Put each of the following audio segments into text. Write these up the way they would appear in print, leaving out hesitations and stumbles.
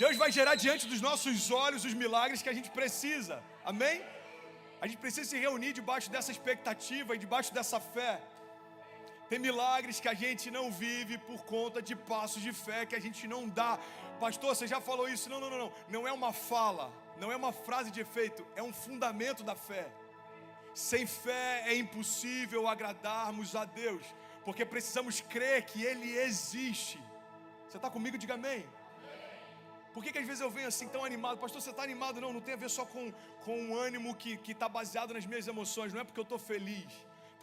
Deus vai gerar diante dos nossos olhos os milagres que a gente precisa, amém? A gente precisa se reunir debaixo dessa expectativa e debaixo dessa fé. Tem milagres que a gente não vive por conta de passos de fé que a gente não dá. Pastor, você já falou isso? Não. Não é uma fala, não é uma frase de efeito, é um fundamento da fé. Sem fé é impossível agradarmos a Deus, porque precisamos crer que Ele existe. Você está comigo? Diga amém. Por que às vezes eu venho assim tão animado? Pastor, você está animado? Não tem a ver só com um ânimo que está baseado nas minhas emoções. Não é porque eu estou feliz.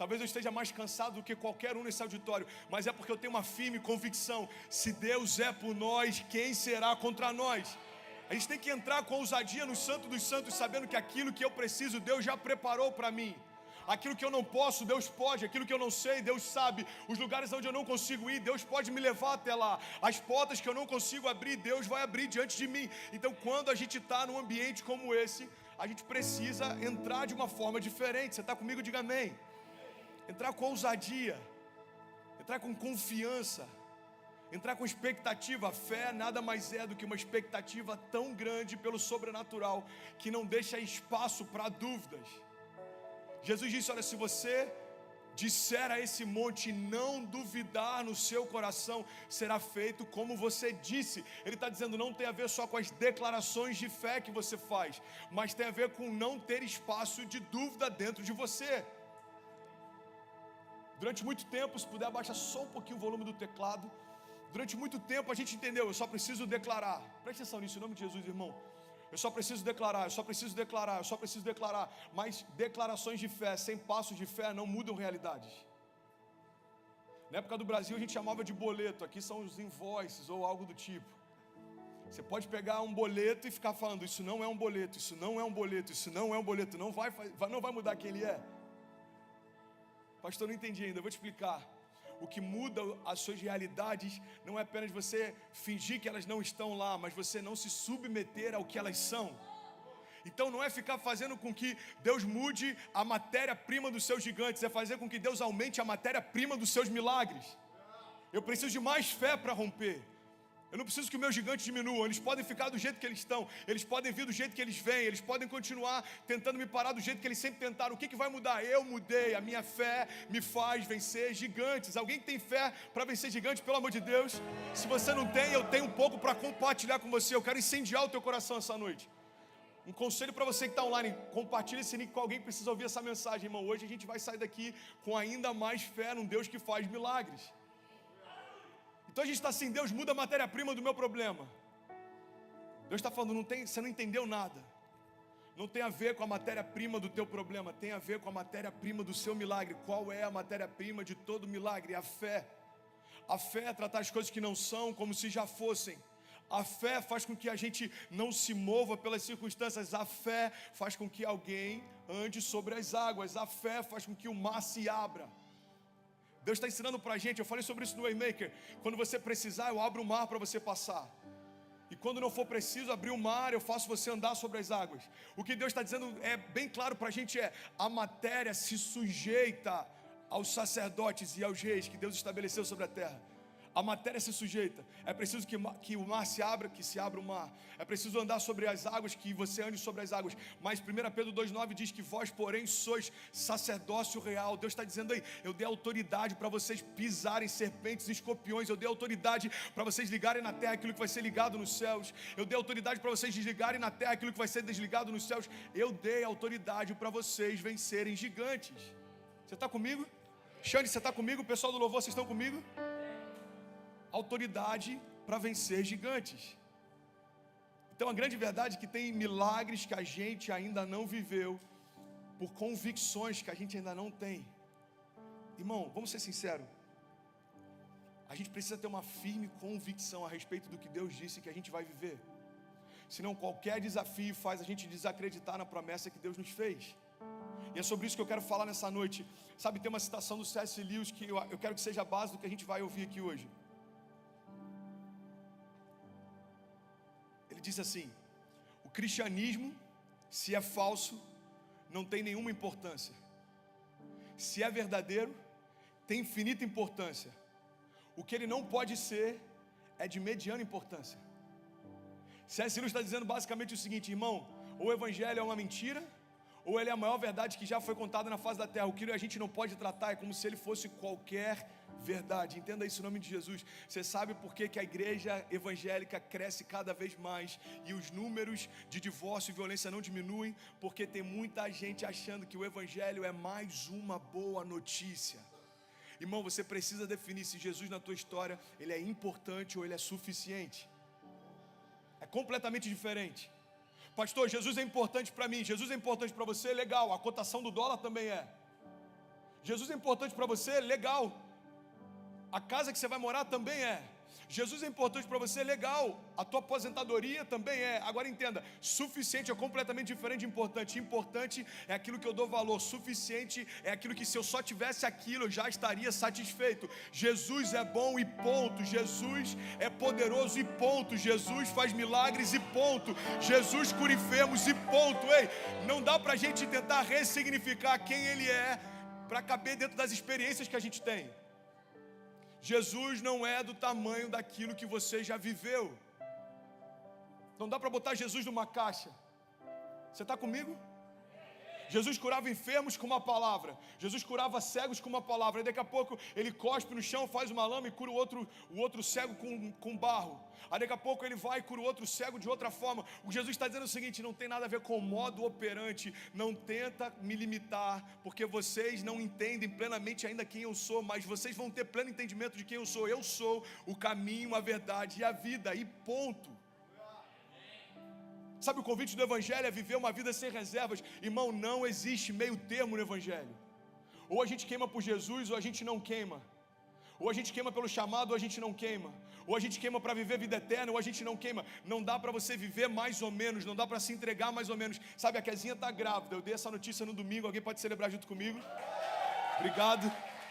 Talvez eu esteja mais cansado do que qualquer um nesse auditório, mas é porque eu tenho uma firme convicção: se Deus é por nós, quem será contra nós? A gente tem que entrar com ousadia no Santo dos Santos, sabendo que aquilo que eu preciso, Deus já preparou para mim. Aquilo que eu não posso, Deus pode. Aquilo que eu não sei, Deus sabe. Os lugares onde eu não consigo ir, Deus pode me levar até lá. As portas que eu não consigo abrir, Deus vai abrir diante de mim. Então, quando a gente está num ambiente como esse, a gente precisa entrar de uma forma diferente. Você está comigo? Diga amém. Entrar com ousadia, entrar com confiança, entrar com expectativa. A fé nada mais é do que uma expectativa tão grande pelo sobrenatural que não deixa espaço para dúvidas. Jesus disse: olha, se você disser a esse monte não duvidar no seu coração, será feito como você disse. Ele está dizendo, não tem a ver só com as declarações de fé que você faz, mas tem a ver com não ter espaço de dúvida dentro de você. Durante muito tempo, se puder abaixar só um pouquinho o volume do teclado. Durante muito tempo a gente entendeu, eu só preciso declarar. Preste atenção nisso, em nome de Jesus, irmão. Eu só preciso declarar, eu só preciso declarar, eu só preciso declarar. Mas declarações de fé sem passos de fé não mudam realidades. Na época do Brasil a gente chamava de boleto. Aqui são os invoices ou algo do tipo. Você pode pegar um boleto e ficar falando: isso não é um boleto, isso não é um boleto, isso não é um boleto. Não vai mudar quem ele é. Pastor, não entendi ainda, eu vou te explicar. O que muda as suas realidades não é apenas você fingir que elas não estão lá, mas você não se submeter ao que elas são. Então não é ficar fazendo com que Deus mude a matéria-prima dos seus gigantes, é fazer com que Deus aumente a matéria-prima dos seus milagres. Eu preciso de mais fé para romper. Eu não preciso que o meu gigante diminua. Eles podem ficar do jeito que eles estão, eles podem vir do jeito que eles vêm, eles podem continuar tentando me parar do jeito que eles sempre tentaram. O que vai mudar? Eu mudei. A minha fé me faz vencer gigantes. Alguém que tem fé para vencer gigantes, pelo amor de Deus? Se você não tem, eu tenho um pouco para compartilhar com você. Eu quero incendiar o teu coração essa noite. Um conselho para você que está online: compartilhe esse link com alguém que precisa ouvir essa mensagem, irmão. Hoje a gente vai sair daqui com ainda mais fé num Deus que faz milagres. Então a gente está assim: Deus, muda a matéria-prima do meu problema. Deus está falando: você não entendeu nada. Não tem a ver com a matéria-prima do teu problema, tem a ver com a matéria-prima do seu milagre. Qual é a matéria-prima de todo milagre? A fé. A fé é tratar as coisas que não são como se já fossem. A fé faz com que a gente não se mova pelas circunstâncias. A fé faz com que alguém ande sobre as águas. A fé faz com que o mar se abra. Deus está ensinando para a gente, eu falei sobre isso no Waymaker: quando você precisar, eu abro o mar para você passar. E quando não for preciso abrir o mar, eu faço você andar sobre as águas. O que Deus está dizendo é bem claro para a gente: a matéria se sujeita aos sacerdotes e aos reis que Deus estabeleceu sobre a terra. A matéria se sujeita. É preciso que o mar se abra, que se abra o mar. É preciso andar sobre as águas, que você ande sobre as águas. Mas 1 Pedro 2,9 diz que vós, porém, sois sacerdócio real. Deus está dizendo aí: eu dei autoridade para vocês pisarem serpentes e escorpiões. Eu dei autoridade para vocês ligarem na terra aquilo que vai ser ligado nos céus. Eu dei autoridade para vocês desligarem na terra aquilo que vai ser desligado nos céus. Eu dei autoridade para vocês vencerem gigantes. Você está comigo? Xande, você está comigo? O pessoal do louvor, vocês estão comigo? Autoridade para vencer gigantes. Então a grande verdade é que tem milagres que a gente ainda não viveu, por convicções que a gente ainda não tem. Irmão, vamos ser sinceros, a gente precisa ter uma firme convicção a respeito do que Deus disse que a gente vai viver. Senão qualquer desafio faz a gente desacreditar na promessa que Deus nos fez. E é sobre isso que eu quero falar nessa noite. Sabe, tem uma citação do C.S. Lewis que eu quero que seja a base do que a gente vai ouvir aqui hoje. Ele diz assim: o cristianismo, se é falso, não tem nenhuma importância. Se é verdadeiro, tem infinita importância. O que ele não pode ser é de mediana importância. C.S. Lewis está dizendo basicamente o seguinte, irmão, ou o evangelho é uma mentira, ou ele é a maior verdade que já foi contada na face da terra. O que a gente não pode tratar é como se ele fosse qualquer verdade. Entenda isso em nome de Jesus. Você sabe por que a igreja evangélica cresce cada vez mais e os números de divórcio e violência não diminuem? Porque tem muita gente achando que o evangelho é mais uma boa notícia. Irmão, você precisa definir se Jesus na tua história, ele é importante ou ele é suficiente. É completamente diferente. Pastor, Jesus é importante para mim, Jesus é importante para você, legal, a cotação do dólar também é. Jesus é importante para você, legal, a casa que você vai morar também é. Jesus é importante para você, legal, a tua aposentadoria também é. Agora entenda, suficiente é completamente diferente de importante. Importante é aquilo que eu dou valor, suficiente é aquilo que se eu só tivesse aquilo eu já estaria satisfeito. Jesus é bom e ponto, Jesus é poderoso e ponto, Jesus faz milagres e ponto, Jesus cura enfermos e ponto. Ei, não dá para a gente tentar ressignificar quem Ele é para caber dentro das experiências que a gente tem. Jesus não é do tamanho daquilo que você já viveu. Não dá para botar Jesus numa caixa. Você está comigo? Jesus curava enfermos com uma palavra. Jesus curava cegos com uma palavra. E daqui a pouco ele cospe no chão, faz uma lama e cura o outro cego com barro. Aí daqui a pouco ele vai e cura o outro cego de outra forma. O Jesus está dizendo o seguinte, não tem nada a ver com o modo operante. Não tenta me limitar, porque vocês não entendem plenamente ainda quem eu sou, mas vocês vão ter pleno entendimento de quem eu sou. Eu sou o caminho, a verdade e a vida, e ponto. Sabe, o convite do evangelho é viver uma vida sem reservas. Irmão, não existe meio termo no evangelho. Ou a gente queima por Jesus, ou a gente não queima. Ou a gente queima pelo chamado, ou a gente não queima. Ou a gente queima para viver vida eterna, ou a gente não queima. Não dá para você viver mais ou menos, não dá para se entregar mais ou menos. Sabe, a Kezinha está grávida, eu dei essa notícia no domingo, alguém pode celebrar junto comigo? Obrigado,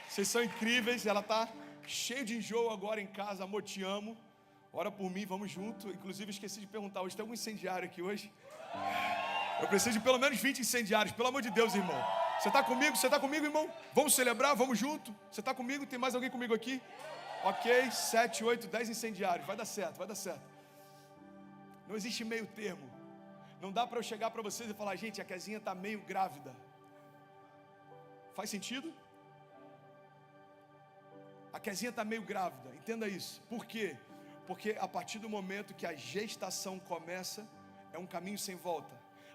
vocês são incríveis, ela está cheia de enjoo agora em casa, amor, te amo. Ora por mim, vamos junto. Inclusive esqueci de perguntar, hoje tem algum incendiário aqui hoje? Eu preciso de pelo menos 20 incendiários, pelo amor de Deus, irmão. Você está comigo? Você está comigo, irmão? Vamos celebrar, vamos junto. Você está comigo? Tem mais alguém comigo aqui? Ok, 7, 8, 10 incendiários, vai dar certo, vai dar certo. Não existe meio termo. Não dá para eu chegar para vocês e falar, gente, a Kezinha está meio grávida. Faz sentido? A Kezinha está meio grávida, entenda isso. Por quê? Porque a partir do momento que a gestação começa, é um caminho sem volta.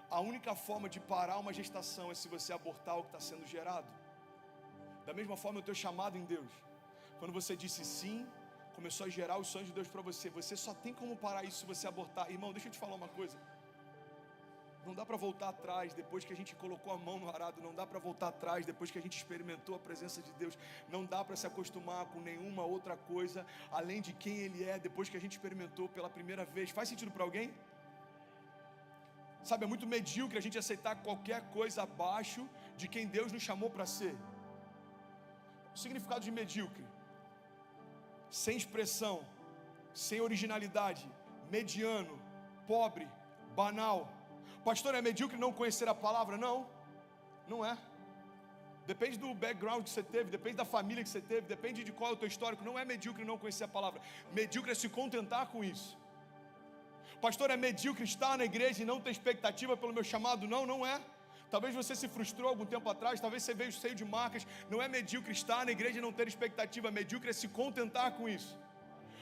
A única forma de parar uma gestação é se você abortar o que está sendo gerado. Da mesma forma, o teu chamado em Deus. Quando você disse sim, começou a gerar os sonhos de Deus para você. Você só tem como parar isso se você abortar. Irmão, deixa eu te falar uma coisa. Não dá para voltar atrás depois que a gente colocou a mão no arado. Não dá para voltar atrás depois que a gente experimentou a presença de Deus. Não dá para se acostumar com nenhuma outra coisa além de quem Ele é depois que a gente experimentou pela primeira vez. Faz sentido para alguém? Sabe, é muito medíocre a gente aceitar qualquer coisa abaixo de quem Deus nos chamou para ser. O significado de medíocre: sem expressão, sem originalidade, mediano, pobre, banal. Pastor, é medíocre não conhecer a palavra? Não, não é. Depende do background que você teve, depende da família que você teve, depende de qual é o teu histórico. Não é medíocre não conhecer a palavra. Medíocre é se contentar com isso. Pastor, é medíocre estar na igreja e não ter expectativa pelo meu chamado? Não, não é. Talvez você se frustrou algum tempo atrás, talvez você veio cheio de marcas. Não é medíocre estar na igreja e não ter expectativa. Medíocre é se contentar com isso.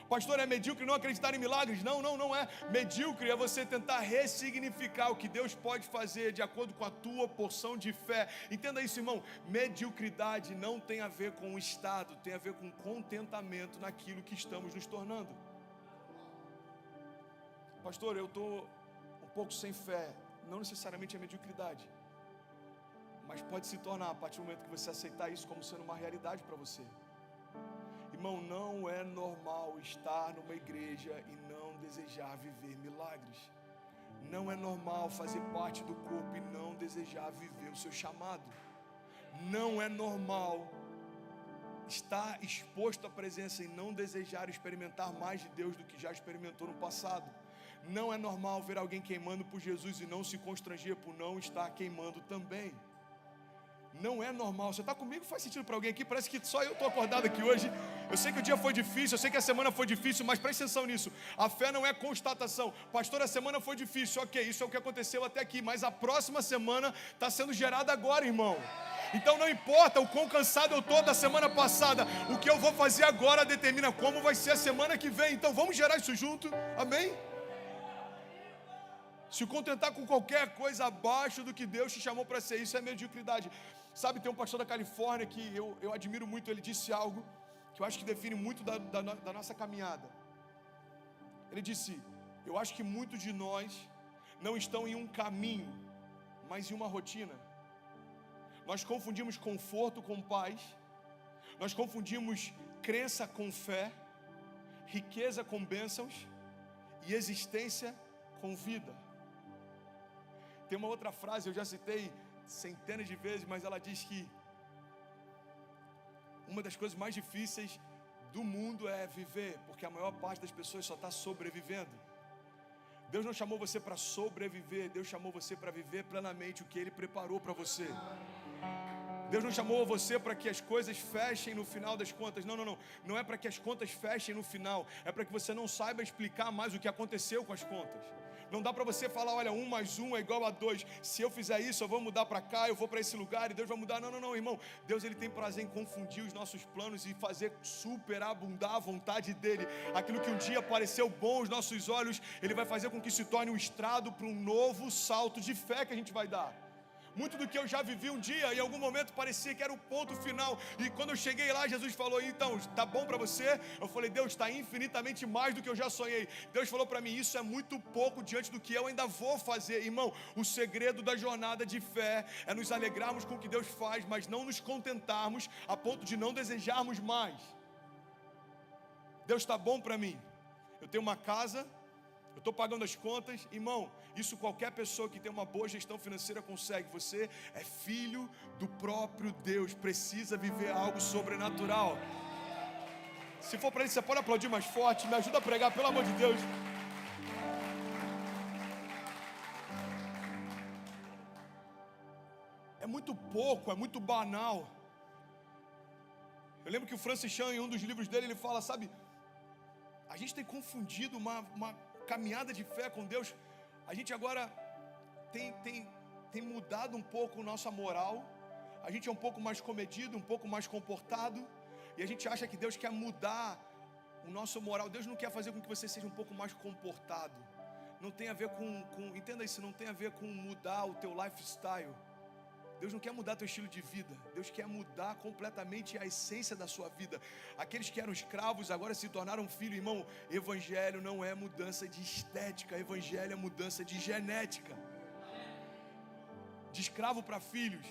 Pastor, é medíocre não acreditar em milagres? Não, não, não é. Medíocre é você tentar ressignificar o que Deus pode fazer de acordo com a tua porção de fé. Entenda isso, irmão. Mediocridade não tem a ver com o estado, tem a ver com contentamento naquilo que estamos nos tornando. Pastor, eu estou um pouco sem fé. Não necessariamente é mediocridade, mas pode se tornar a partir do momento que você aceitar isso como sendo uma realidade para você. Irmão, não é normal estar numa igreja e não desejar viver milagres. Não é normal fazer parte do corpo e não desejar viver o seu chamado. Não é normal estar exposto à presença e não desejar experimentar mais de Deus do que já experimentou no passado. Não é normal ver alguém queimando por Jesus e não se constranger por não estar queimando também. Não é normal. Você está comigo? Faz sentido para alguém aqui? Parece que só eu estou acordado aqui hoje. Eu sei que o dia foi difícil, eu sei que a semana foi difícil, mas preste atenção nisso. A fé não é constatação. Pastor, a semana foi difícil. Ok, isso é o que aconteceu até aqui. Mas a próxima semana está sendo gerada agora, irmão. Então não importa o quão cansado eu estou da semana passada. O que eu vou fazer agora determina como vai ser a semana que vem. Então vamos gerar isso junto. Amém? Se contentar com qualquer coisa abaixo do que Deus te chamou para ser, isso é mediocridade. Sabe, tem um pastor da Califórnia que eu admiro muito. Ele disse algo que eu acho que define muito da nossa caminhada. Ele disse: eu acho que muitos de nós não estão em um caminho, mas em uma rotina. Nós confundimos conforto com paz, nós confundimos crença com fé, riqueza com bênçãos e existência com vida. Tem uma outra frase, eu já citei centenas de vezes, mas ela diz que uma das coisas mais difíceis do mundo é viver, porque a maior parte das pessoas só está sobrevivendo. Deus não chamou você para sobreviver, Deus chamou você para viver plenamente o que Ele preparou para você. Deus não chamou você para que as coisas fechem no final das contas. Não. Não é para que as contas fechem no final. É para que você não saiba explicar mais o que aconteceu com as contas. Não dá para você falar, olha, 1 mais 1 é igual a 2. Se eu fizer isso, eu vou mudar para cá, eu vou para esse lugar e Deus vai mudar. Não, irmão. Deus, Ele tem prazer em confundir os nossos planos e fazer superabundar a vontade dEle. Aquilo que um dia pareceu bom aos nossos olhos, Ele vai fazer com que se torne um estrado para um novo salto de fé que a gente vai dar. Muito do que eu já vivi um dia, em algum momento parecia que era o ponto final. E quando eu cheguei lá, Jesus falou, então, tá bom para você? Eu falei, Deus, está infinitamente mais do que eu já sonhei. Deus falou para mim, isso é muito pouco diante do que eu ainda vou fazer. Irmão, o segredo da jornada de fé é nos alegrarmos com o que Deus faz, mas não nos contentarmos a ponto de não desejarmos mais. Deus está bom para mim. Eu tenho uma casa, eu estou pagando as contas, irmão, isso qualquer pessoa que tem uma boa gestão financeira consegue. Você é filho do próprio Deus, precisa viver algo sobrenatural. Se for para isso, você pode aplaudir mais forte, me ajuda a pregar, pelo amor de Deus. É muito pouco, é muito banal. Eu lembro que o Francis Chan, em um dos livros dele, ele fala, sabe, a gente tem confundido uma caminhada de fé com Deus. A gente agora tem mudado um pouco nossa moral. A gente é um pouco mais comedido, um pouco mais comportado. E a gente acha que Deus quer mudar o nosso moral. Deus não quer fazer com que você seja um pouco mais comportado. Não tem a ver entenda isso, não tem a ver com mudar o teu lifestyle. Deus não quer mudar teu estilo de vida. Deus quer mudar completamente a essência da sua vida. Aqueles que eram escravos agora se tornaram filhos. Irmão, evangelho não é mudança de estética. Evangelho é mudança de genética. De escravo para filhos.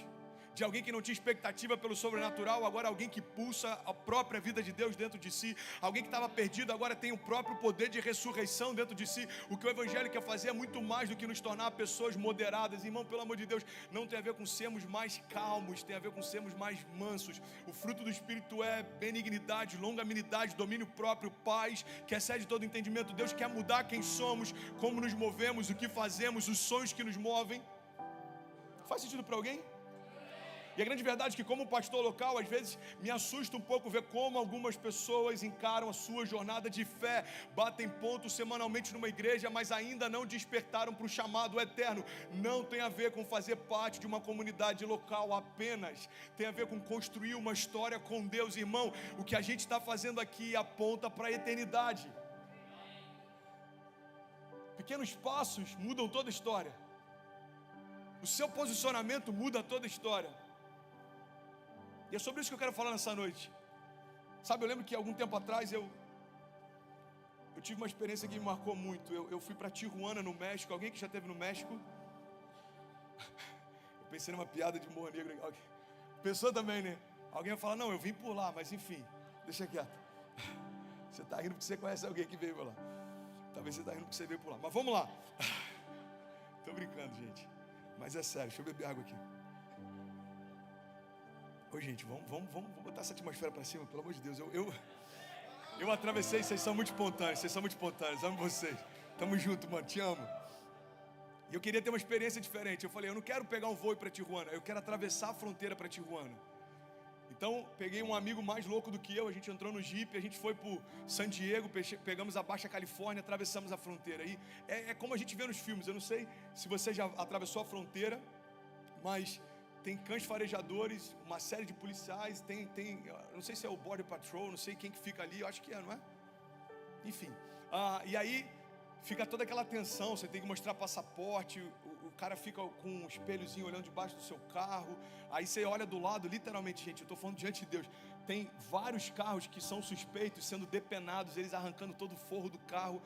De alguém que não tinha expectativa pelo sobrenatural, agora alguém que pulsa a própria vida de Deus dentro de si. Alguém que estava perdido, agora tem o próprio poder de ressurreição dentro de si. O que o Evangelho quer fazer é muito mais do que nos tornar pessoas moderadas. Irmão, pelo amor de Deus, não tem a ver com sermos mais calmos, tem a ver com sermos mais mansos. O fruto do Espírito é benignidade, longanimidade, domínio próprio, paz, que excede todo entendimento. Deus quer mudar quem somos, como nos movemos, o que fazemos, os sonhos que nos movem. Faz sentido para alguém? E a grande verdade é que, como pastor local, às vezes me assusta um pouco ver como algumas pessoas encaram a sua jornada de fé, batem pontos semanalmente numa igreja, mas ainda não despertaram para o chamado eterno. Não tem a ver com fazer parte de uma comunidade local apenas, tem a ver com construir uma história com Deus. Irmão, o que a gente está fazendo aqui aponta para a eternidade. Pequenos passos mudam toda a história. O seu posicionamento muda toda a história. E é sobre isso que eu quero falar nessa noite. Sabe, eu lembro que algum tempo atrás eu tive uma experiência que me marcou muito. Eu fui para Tijuana, no México. Alguém que já esteve no México? Eu pensei numa piada de humor negro. Pensou também, né? Alguém vai falar, não, eu vim por lá, mas enfim, deixa quieto. Você está rindo porque você conhece alguém que veio por lá. Talvez você está rindo porque você veio por lá. Mas vamos lá. Estou brincando, gente. Mas é sério, deixa eu beber água aqui. Ô, gente, vamos botar essa atmosfera para cima, pelo amor de Deus. Eu atravessei, vocês são muito espontâneos, amo vocês. Tamo junto, mano, te amo. E eu queria ter uma experiência diferente. Eu falei, eu não quero pegar um voo para Tijuana, eu quero atravessar a fronteira para Tijuana. Então, peguei um amigo mais louco do que eu, a gente entrou no Jeep, a gente foi por San Diego, pegamos a Baixa Califórnia, atravessamos a fronteira. E é como a gente vê nos filmes, eu não sei se você já atravessou a fronteira, mas tem cães farejadores, uma série de policiais, não sei se é o Border Patrol, não sei quem que fica ali, eu acho que é, não é? Enfim, e aí fica toda aquela tensão, você tem que mostrar passaporte, o cara fica com um espelhozinho olhando debaixo do seu carro, aí você olha do lado, literalmente, gente, eu estou falando diante de Deus, tem vários carros que são suspeitos, sendo depenados, eles arrancando todo o forro do carro,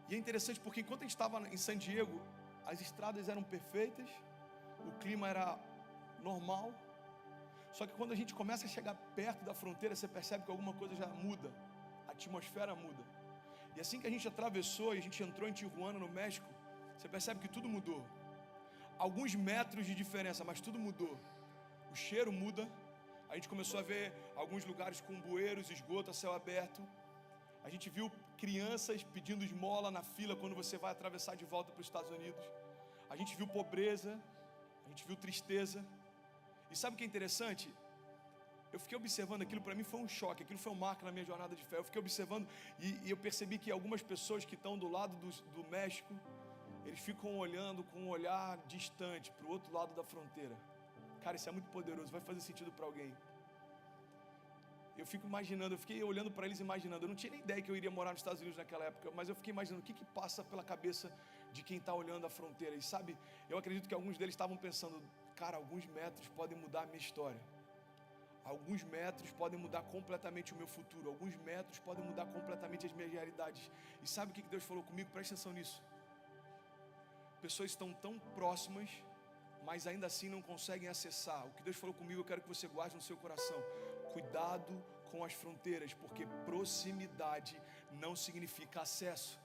e é interessante porque enquanto a gente estava em San Diego, as estradas eram perfeitas, o clima era normal, só que quando a gente começa a chegar perto da fronteira, você percebe que alguma coisa já muda, a atmosfera muda. E assim que a gente atravessou e a gente entrou em Tijuana, no México, você percebe que tudo mudou. Alguns metros de diferença, mas tudo mudou. O cheiro muda. A gente começou a ver alguns lugares com bueiros, esgoto a céu aberto. A gente viu crianças pedindo esmola na fila quando você vai atravessar de volta para os Estados Unidos. A gente viu pobreza, a gente viu tristeza. E sabe o que é interessante? Eu fiquei observando aquilo, para mim foi um choque, aquilo foi um marco na minha jornada de fé. Eu fiquei observando e eu percebi que algumas pessoas que estão do lado do México, eles ficam olhando com um olhar distante para o outro lado da fronteira. Cara, isso é muito poderoso, vai fazer sentido para alguém. Eu fico imaginando, eu fiquei olhando para eles imaginando, eu não tinha nem ideia que eu iria morar nos Estados Unidos naquela época, mas eu fiquei imaginando o que passa pela cabeça de quem está olhando a fronteira. E sabe, eu acredito que alguns deles estavam pensando, cara, alguns metros podem mudar a minha história. Alguns metros podem mudar completamente o meu futuro. Alguns metros podem mudar completamente as minhas realidades. E sabe o que Deus falou comigo? Presta atenção nisso. Pessoas estão tão próximas, mas ainda assim não conseguem acessar. O que Deus falou comigo, eu quero que você guarde no seu coração. Cuidado com as fronteiras, porque proximidade não significa acesso.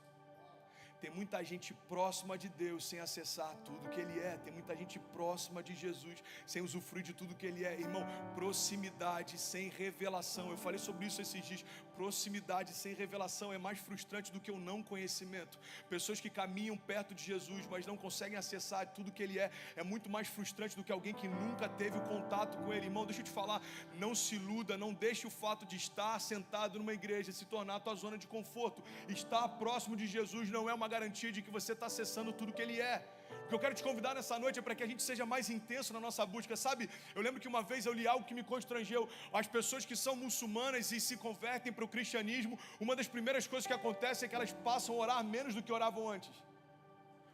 Tem muita gente próxima de Deus sem acessar tudo que Ele é. Tem muita gente próxima de Jesus sem usufruir de tudo que Ele é. Irmão, proximidade sem revelação. Eu falei sobre isso esses dias. Proximidade sem revelação é mais frustrante do que o não conhecimento. Pessoas que caminham perto de Jesus, mas não conseguem acessar tudo que Ele é muito mais frustrante do que alguém que nunca teve o contato com Ele. Irmão, deixa eu te falar, não se iluda, não deixe o fato de estar sentado numa igreja se tornar a tua zona de conforto. Estar próximo de Jesus não é uma garantia de que você está acessando tudo que Ele é. O que eu quero te convidar nessa noite é para que a gente seja mais intenso na nossa busca, sabe? Eu lembro que uma vez eu li algo que me constrangeu. As pessoas que são muçulmanas e se convertem para o cristianismo, uma das primeiras coisas que acontece é que elas passam a orar menos do que oravam antes.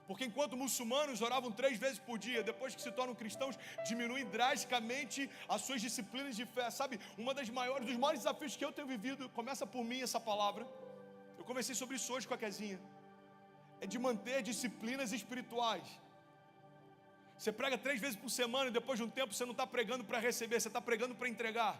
Porque enquanto muçulmanos oravam 3 vezes por dia, depois que se tornam cristãos, diminuem drasticamente as suas disciplinas de fé, sabe? Dos maiores desafios que eu tenho vivido, começa por mim essa palavra. Eu conversei sobre isso hoje com a Kezinha. É de manter disciplinas espirituais. Você prega 3 vezes por semana e depois de um tempo você não está pregando para receber, você está pregando para entregar.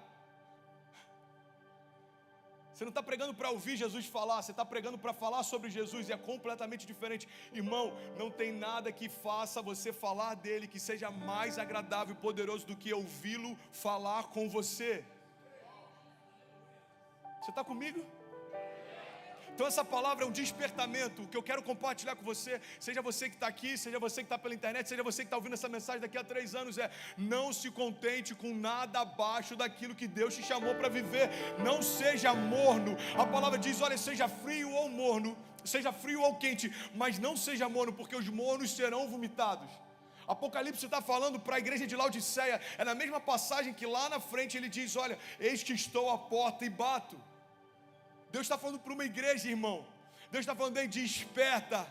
Você não está pregando para ouvir Jesus falar, você está pregando para falar sobre Jesus, e é completamente diferente. Irmão, não tem nada que faça você falar dele que seja mais agradável e poderoso do que ouvi-lo falar com você. Você está comigo? Então essa palavra é um despertamento. O que eu quero compartilhar com você, seja você que está aqui, seja você que está pela internet, seja você que está ouvindo essa mensagem daqui a 3 anos, não se contente com nada abaixo daquilo que Deus te chamou para viver. Não seja morno. A palavra diz, olha, seja frio ou morno, seja frio ou quente, mas não seja morno, porque os mornos serão vomitados. Apocalipse está falando para a igreja de Laodiceia, é na mesma passagem que lá na frente ele diz, olha, eis que estou à porta e bato. Deus está falando para uma igreja, irmão. Deus está falando, ei, desperta.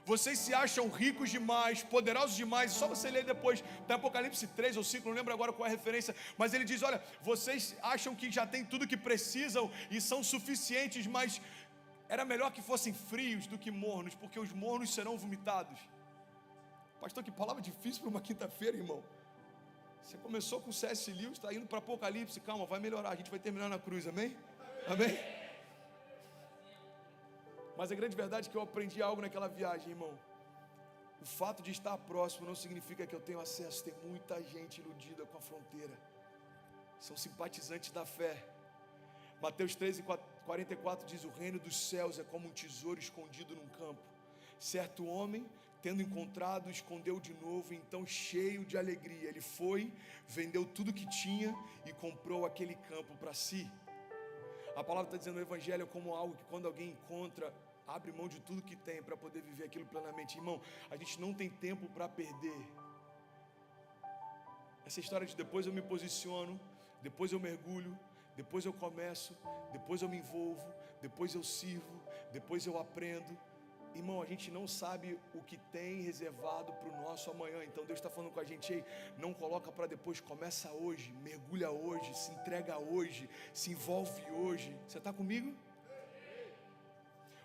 Vocês se acham ricos demais, poderosos demais. Só você ler depois, da Apocalipse 3 ou 5, não lembro agora qual é a referência. Mas ele diz, olha, vocês acham que já tem tudo que precisam e são suficientes, mas era melhor que fossem frios do que mornos, porque os mornos serão vomitados. Pastor, que palavra difícil para uma quinta-feira, irmão. Você começou com C.S. Lewis, está indo para Apocalipse. Calma, vai melhorar, a gente vai terminar na cruz, amém? Amém? Mas a grande verdade é que eu aprendi algo naquela viagem, irmão. O fato de estar próximo não significa que eu tenho acesso. Tem muita gente iludida com a fronteira. São simpatizantes da fé. Mateus 13:44 diz, o reino dos céus é como um tesouro escondido num campo. Certo homem tendo encontrado, escondeu de novo. Então, cheio de alegria, ele foi, vendeu tudo que tinha e comprou aquele campo para si. A palavra está dizendo, o evangelho é como algo que quando alguém encontra, abre mão de tudo que tem para poder viver aquilo plenamente. Irmão, a gente não tem tempo para perder. Essa história de depois eu me posiciono, depois eu mergulho, depois eu começo, depois eu me envolvo, depois eu sirvo, depois eu aprendo. Irmão, a gente não sabe o que tem reservado para o nosso amanhã. Então Deus está falando com a gente aí, não coloca para depois, começa hoje, mergulha hoje, se entrega hoje, se envolve hoje. Você está comigo?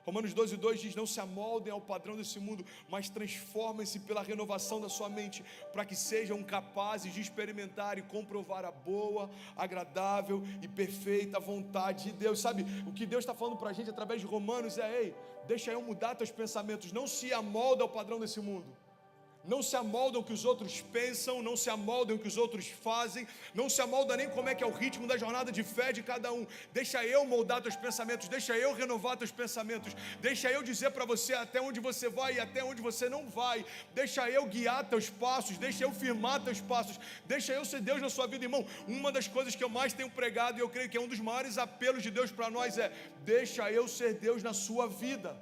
Romanos 12:2 diz, não se amoldem ao padrão desse mundo, mas transformem-se pela renovação da sua mente, para que sejam capazes de experimentar e comprovar a boa, agradável e perfeita vontade de Deus. Sabe, o que Deus está falando para a gente através de Romanos é, ei, deixa eu mudar teus pensamentos, não se amolda ao padrão desse mundo. Não se amolda ao que os outros pensam, não se amolda ao que os outros fazem, não se amolda nem como é que é o ritmo da jornada de fé de cada um. Deixa eu moldar teus pensamentos, deixa eu renovar teus pensamentos, deixa eu dizer para você até onde você vai e até onde você não vai, deixa eu guiar teus passos, deixa eu firmar teus passos, deixa eu ser Deus na sua vida, irmão. Uma das coisas que eu mais tenho pregado e eu creio que é um dos maiores apelos de Deus para nós é, deixa eu ser Deus na sua vida.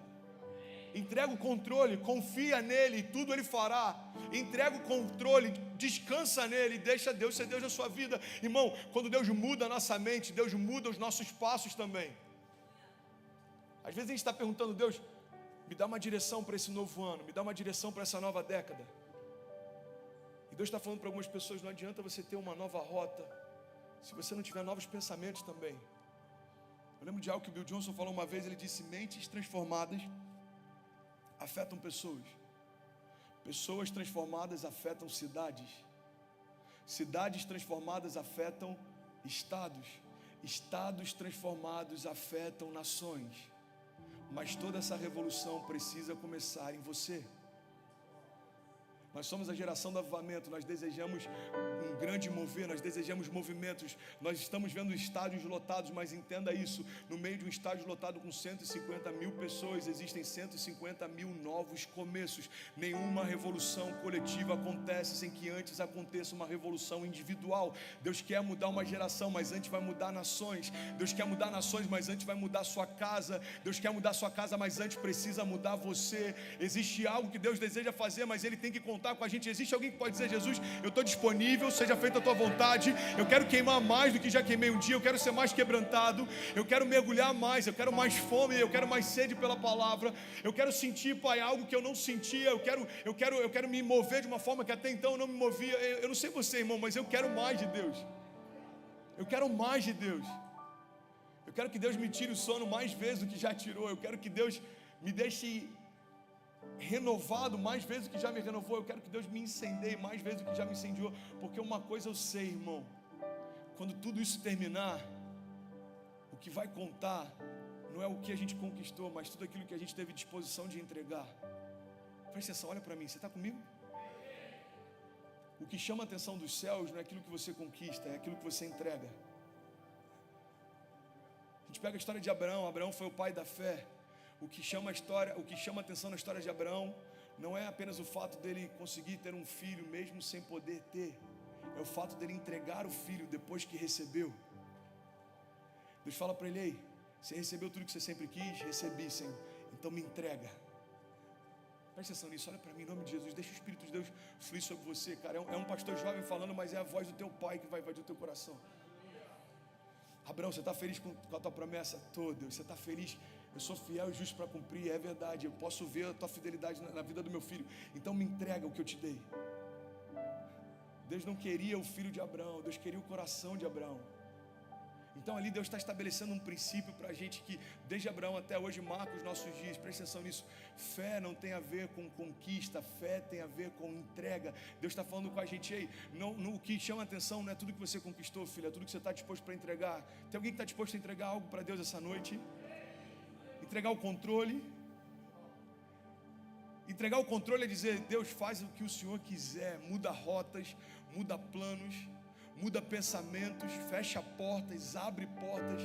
Entrega o controle, confia nele e tudo ele fará. Entrega o controle, descansa nele, deixa Deus ser Deus na sua vida. Irmão, quando Deus muda a nossa mente, Deus muda os nossos passos também. Às vezes a gente está perguntando, Deus, me dá uma direção para esse novo ano, me dá uma direção para essa nova década. E Deus está falando para algumas pessoas, não adianta você ter uma nova rota se você não tiver novos pensamentos também. Eu lembro de algo que o Bill Johnson falou uma vez, ele disse, mentes transformadas afetam pessoas. Pessoas transformadas afetam cidades. Cidades transformadas afetam estados. Estados transformados afetam nações. Mas toda essa revolução precisa começar em você. Nós somos a geração do avivamento, nós desejamos um grande mover, nós desejamos movimentos, nós estamos vendo estádios lotados, mas entenda isso, no meio de um estádio lotado com 150 mil pessoas, existem 150 mil novos começos. Nenhuma revolução coletiva acontece sem que antes aconteça uma revolução individual. Deus quer mudar uma geração, mas antes vai mudar nações. Deus quer mudar nações, mas antes vai mudar sua casa. Deus quer mudar sua casa, mas antes precisa mudar você. Existe algo que Deus deseja fazer, mas Ele tem que contar com a gente. Existe alguém que pode dizer, Jesus, eu estou disponível, seja feita a tua vontade, eu quero queimar mais do que já queimei um dia, eu quero ser mais quebrantado, eu quero mergulhar mais, eu quero mais fome, eu quero mais sede pela palavra, eu quero sentir, Pai, algo que eu não sentia, eu quero me mover de uma forma que até então eu não me movia. Eu não sei você, irmão, mas eu quero mais de Deus. Eu quero mais de Deus. Eu quero que Deus me tire o sono mais vezes do que já tirou. Eu quero que Deus me deixe renovado mais vezes do que já me renovou. Eu quero que Deus me incendeie mais vezes do que já me incendiou. Porque uma coisa eu sei, irmão, quando tudo isso terminar, o que vai contar não é o que a gente conquistou, mas tudo aquilo que a gente teve disposição de entregar. Presta atenção, olha para mim, você está comigo? O que chama a atenção dos céus não é aquilo que você conquista, é aquilo que você entrega. A gente pega a história de Abraão. Abraão foi o pai da fé. O que chama a atenção na história de Abraão não é apenas o fato dele conseguir ter um filho mesmo sem poder ter, é o fato dele entregar o filho depois que recebeu. Deus fala para ele, ei, você recebeu tudo que você sempre quis? Recebi, Senhor, então me entrega. Presta atenção nisso, olha para mim, em nome de Jesus, deixa o Espírito de Deus fluir sobre você, cara. É um pastor jovem falando, mas é a voz do teu pai que vai invadir o teu coração. Abraão, você está feliz com a tua promessa? Tô, Deus, você está feliz? Eu sou fiel e justo para cumprir, é verdade. Eu posso ver a tua fidelidade na vida do meu filho. Então me entrega o que eu te dei. Deus não queria o filho de Abraão, Deus queria o coração de Abraão. Então ali Deus está estabelecendo um princípio para a gente que desde Abraão até hoje marca os nossos dias. Presta atenção nisso. Fé não tem a ver com conquista, fé tem a ver com entrega. Deus está falando com a gente aí, o que chama a atenção não é tudo que você conquistou, filho, é tudo que você está disposto para entregar. Tem alguém que está disposto a entregar algo para Deus essa noite? Entregar o controle. Entregar o controle é dizer, Deus, faz o que o Senhor quiser, muda rotas, muda planos, muda pensamentos, fecha portas, abre portas.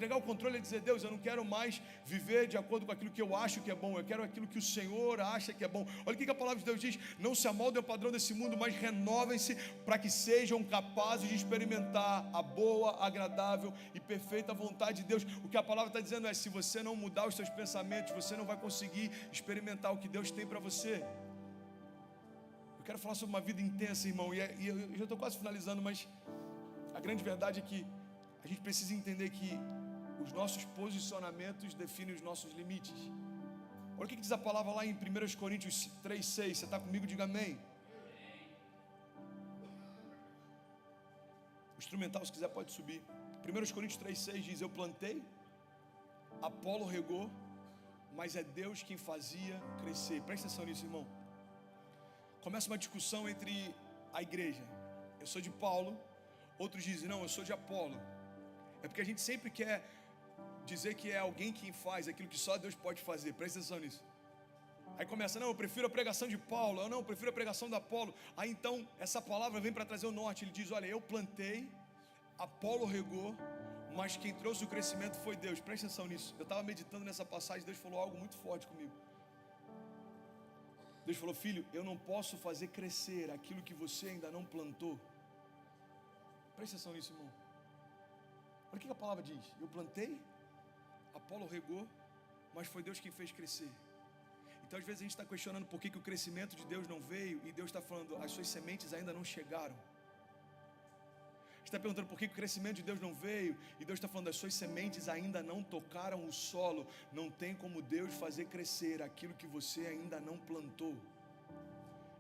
entregar o controle e dizer: Deus, eu não quero mais viver de acordo com aquilo que eu acho que é bom, eu quero aquilo que o Senhor acha que é bom. Olha o que a palavra de Deus diz: não se amoldem ao padrão desse mundo, mas renovem-se para que sejam capazes de experimentar a boa, agradável e perfeita vontade de Deus. O que a palavra está dizendo é: se você não mudar os seus pensamentos, você não vai conseguir experimentar o que Deus tem para você. Eu quero falar sobre uma vida intensa, irmão, e eu já estou quase finalizando, mas a grande verdade é que a gente precisa entender que os nossos posicionamentos definem os nossos limites. Olha o que diz a palavra lá em 1 Coríntios 3,6. Você está comigo? Diga amém. O instrumental, se quiser, pode subir. 1 Coríntios 3,6 diz: eu plantei, Apolo regou, mas é Deus quem fazia crescer. Presta atenção nisso, irmão. Começa uma discussão entre a igreja. Eu sou de Paulo. Outros dizem: não, eu sou de Apolo. É porque a gente sempre quer dizer que é alguém quem faz aquilo que só Deus pode fazer. Presta atenção nisso. Aí começa: não, eu prefiro a pregação de Paulo. Eu não, eu prefiro a pregação de Apolo. Aí então essa palavra vem para trazer o norte. Ele diz: olha, eu plantei, Apolo regou, mas quem trouxe o crescimento foi Deus. Presta atenção nisso. Eu estava meditando nessa passagem, Deus falou algo muito forte comigo. Deus falou: filho, eu não posso fazer crescer aquilo que você ainda não plantou. Presta atenção nisso, irmão. Olha o que a palavra diz: eu plantei, Apolo regou, mas foi Deus quem fez crescer. Então às vezes a gente está questionando por que o crescimento de Deus não veio, e Deus está falando: as suas sementes ainda não chegaram. A gente está perguntando por que o crescimento de Deus não veio, e Deus está falando: as suas sementes ainda não tocaram o solo. Não tem como Deus fazer crescer aquilo que você ainda não plantou.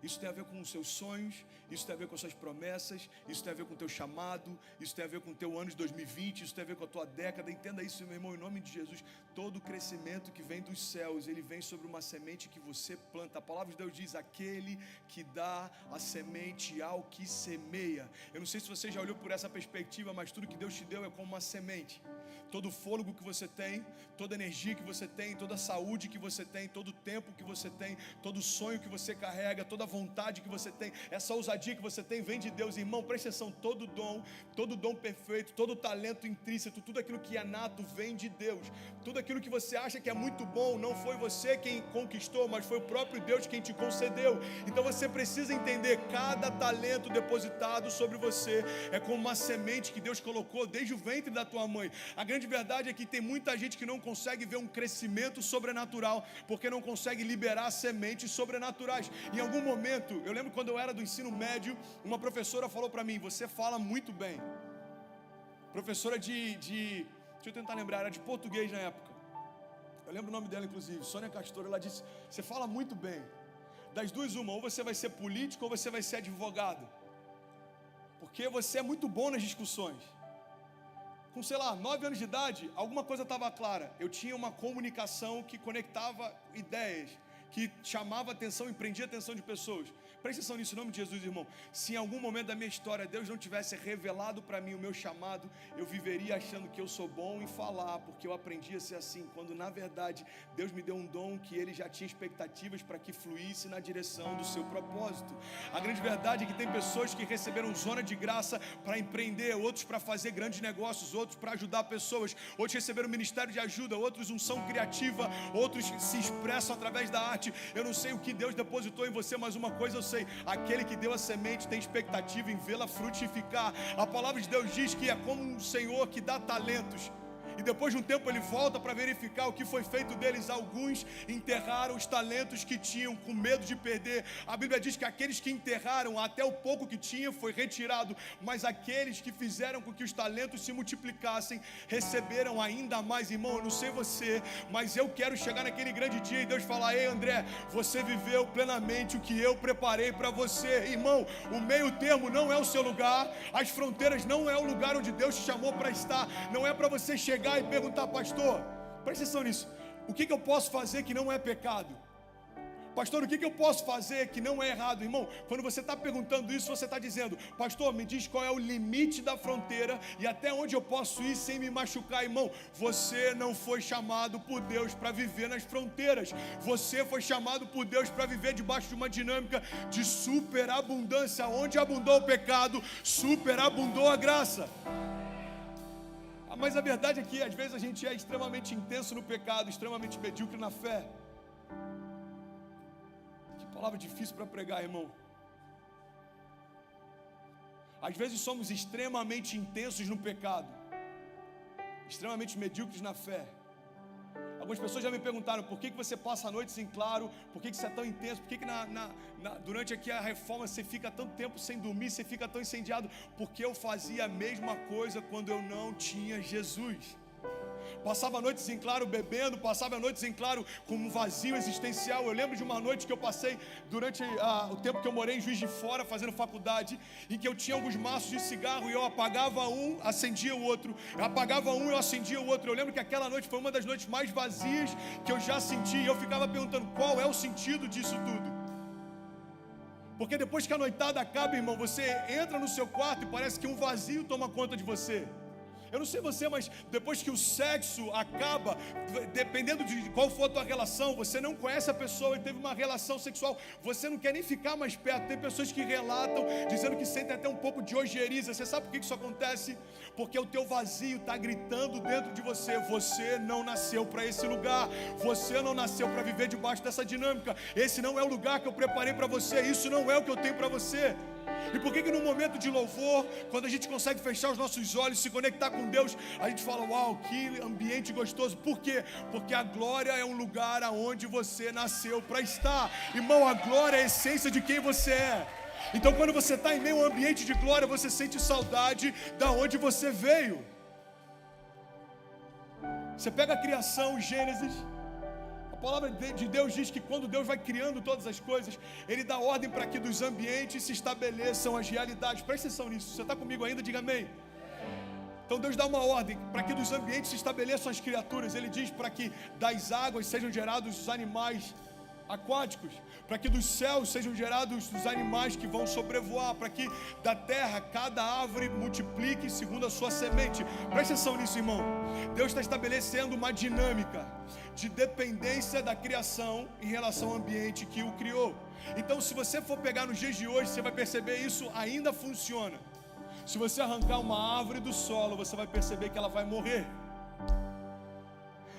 Isso tem a ver com os seus sonhos, isso tem a ver com as suas promessas, isso tem a ver com o teu chamado, isso tem a ver com o teu ano de 2020, isso tem a ver com a tua década. Entenda isso, meu irmão, em nome de Jesus. Todo crescimento que vem dos céus, ele vem sobre uma semente que você planta. A palavra de Deus diz: aquele que dá a semente ao que semeia. Eu não sei se você já olhou por essa perspectiva, mas tudo que Deus te deu é como uma semente. Todo o fôlego que você tem, toda a energia que você tem, toda a saúde que você tem, todo o tempo que você tem, todo o sonho que você carrega, toda a vontade que você tem, essa ousadia que você tem, vem de Deus, irmão. Presta atenção: todo dom perfeito, todo talento intrínseco, tudo aquilo que é nato vem de Deus. Tudo aquilo que você acha que é muito bom, não foi você quem conquistou, mas foi o próprio Deus quem te concedeu. Então você precisa entender: cada talento depositado sobre você é como uma semente que Deus colocou desde o ventre da tua mãe. A grande verdade é que tem muita gente que não consegue ver um crescimento sobrenatural, porque não consegue liberar sementes sobrenaturais. Em algum momento, eu lembro quando eu era do ensino médio, uma professora falou para mim: você fala muito bem. Professora deixa eu tentar lembrar, era de português na época. Eu lembro o nome dela, inclusive, Sônia Castor. Ela disse: você fala muito bem. Das duas, uma, ou você vai ser político ou você vai ser advogado, porque você é muito bom nas discussões. Com, 9 anos de idade, alguma coisa estava clara. Eu tinha uma comunicação que conectava ideias, que chamava atenção e prendia a atenção de pessoas. Presta atenção nisso, em nome de Jesus, irmão. Se em algum momento da minha história Deus não tivesse revelado para mim o meu chamado, eu viveria achando que eu sou bom em falar, porque eu aprendi a ser assim, quando na verdade Deus me deu um dom que Ele já tinha expectativas para que fluísse na direção do seu propósito. A grande verdade é que tem pessoas que receberam zona de graça para empreender, outros para fazer grandes negócios, outros para ajudar pessoas, outros receberam ministério de ajuda, outros unção criativa, outros se expressam através da arte. Eu não sei o que Deus depositou em você, mas uma coisa eu sei: aquele que deu a semente tem expectativa em vê-la frutificar. A palavra de Deus diz que é como um Senhor que dá talentos, e depois de um tempo Ele volta para verificar o que foi feito deles. Alguns enterraram os talentos que tinham com medo de perder. A Bíblia diz que aqueles que enterraram até o pouco que tinham foi retirado, mas aqueles que fizeram com que os talentos se multiplicassem receberam ainda mais. Irmão, eu não sei você, mas eu quero chegar naquele grande dia e Deus falar: ei André, você viveu plenamente o que eu preparei para você. Irmão, o meio termo não é o seu lugar, as fronteiras não é o lugar onde Deus te chamou para estar. Não é para você chegar e perguntar: pastor, presta atenção nisso, o que eu posso fazer que não é pecado? Pastor, o que eu posso fazer que não é errado? Irmão, quando você está perguntando isso, você está dizendo: pastor, me diz qual é o limite da fronteira e até onde eu posso ir sem me machucar. Irmão, você não foi chamado por Deus para viver nas fronteiras. Você foi chamado por Deus para viver debaixo de uma dinâmica de superabundância. Onde abundou o pecado, superabundou a graça. Mas a verdade é que às vezes a gente é extremamente intenso no pecado, extremamente medíocre na fé. Que palavra difícil para pregar, irmão. Às vezes somos extremamente intensos no pecado, extremamente medíocres na fé. Algumas pessoas já me perguntaram por que você passa a noite sem claro, por que você é tão intenso, por que durante aqui a reforma você fica tanto tempo sem dormir, você fica tão incendiado. Porque eu fazia a mesma coisa quando eu não tinha Jesus. Passava noites em claro bebendo, passava noites em claro com um vazio existencial. Eu lembro de uma noite que eu passei durante o tempo que eu morei em Juiz de Fora, fazendo faculdade, em que eu tinha alguns maços de cigarro e eu apagava um, acendia o outro. Eu apagava um, eu acendia o outro. Eu lembro que aquela noite foi uma das noites mais vazias que eu já senti. E eu ficava perguntando qual é o sentido disso tudo. Porque depois que a noitada acaba, irmão, você entra no seu quarto e parece que um vazio toma conta de você. Eu não sei você, mas depois que o sexo acaba, dependendo de qual for a tua relação, você não conhece a pessoa e teve uma relação sexual, você não quer nem ficar mais perto. Tem pessoas que relatam, dizendo que sentem até um pouco de ojeriza. Você sabe por que isso acontece? Porque o teu vazio está gritando dentro de você. Você não nasceu para esse lugar. Você não nasceu para viver debaixo dessa dinâmica. Esse não é o lugar que eu preparei para você. Isso não é o que eu tenho para você. E por que no momento de louvor, quando a gente consegue fechar os nossos olhos, se conectar com Deus, a gente fala, uau, que ambiente gostoso. Por quê? Porque a glória é um lugar aonde você nasceu para estar. Irmão, a glória é a essência de quem você é. Então quando você está em meio a um ambiente de glória, você sente saudade da onde você veio. Você pega a criação, Gênesis. A palavra de Deus diz que quando Deus vai criando todas as coisas, Ele dá ordem para que dos ambientes se estabeleçam as realidades. Presta atenção nisso. Você está comigo ainda? Diga amém. Então Deus dá uma ordem para que dos ambientes se estabeleçam as criaturas. Ele diz para que das águas sejam gerados os animais aquáticos, para que dos céus sejam gerados os animais que vão sobrevoar, para que da terra cada árvore multiplique segundo a sua semente. Presta atenção nisso, irmão. Deus está estabelecendo uma dinâmica de dependência da criação em relação ao ambiente que o criou. Então, se você for pegar nos dias de hoje, você vai perceber isso ainda funciona. Se você arrancar uma árvore do solo, você vai perceber que ela vai morrer.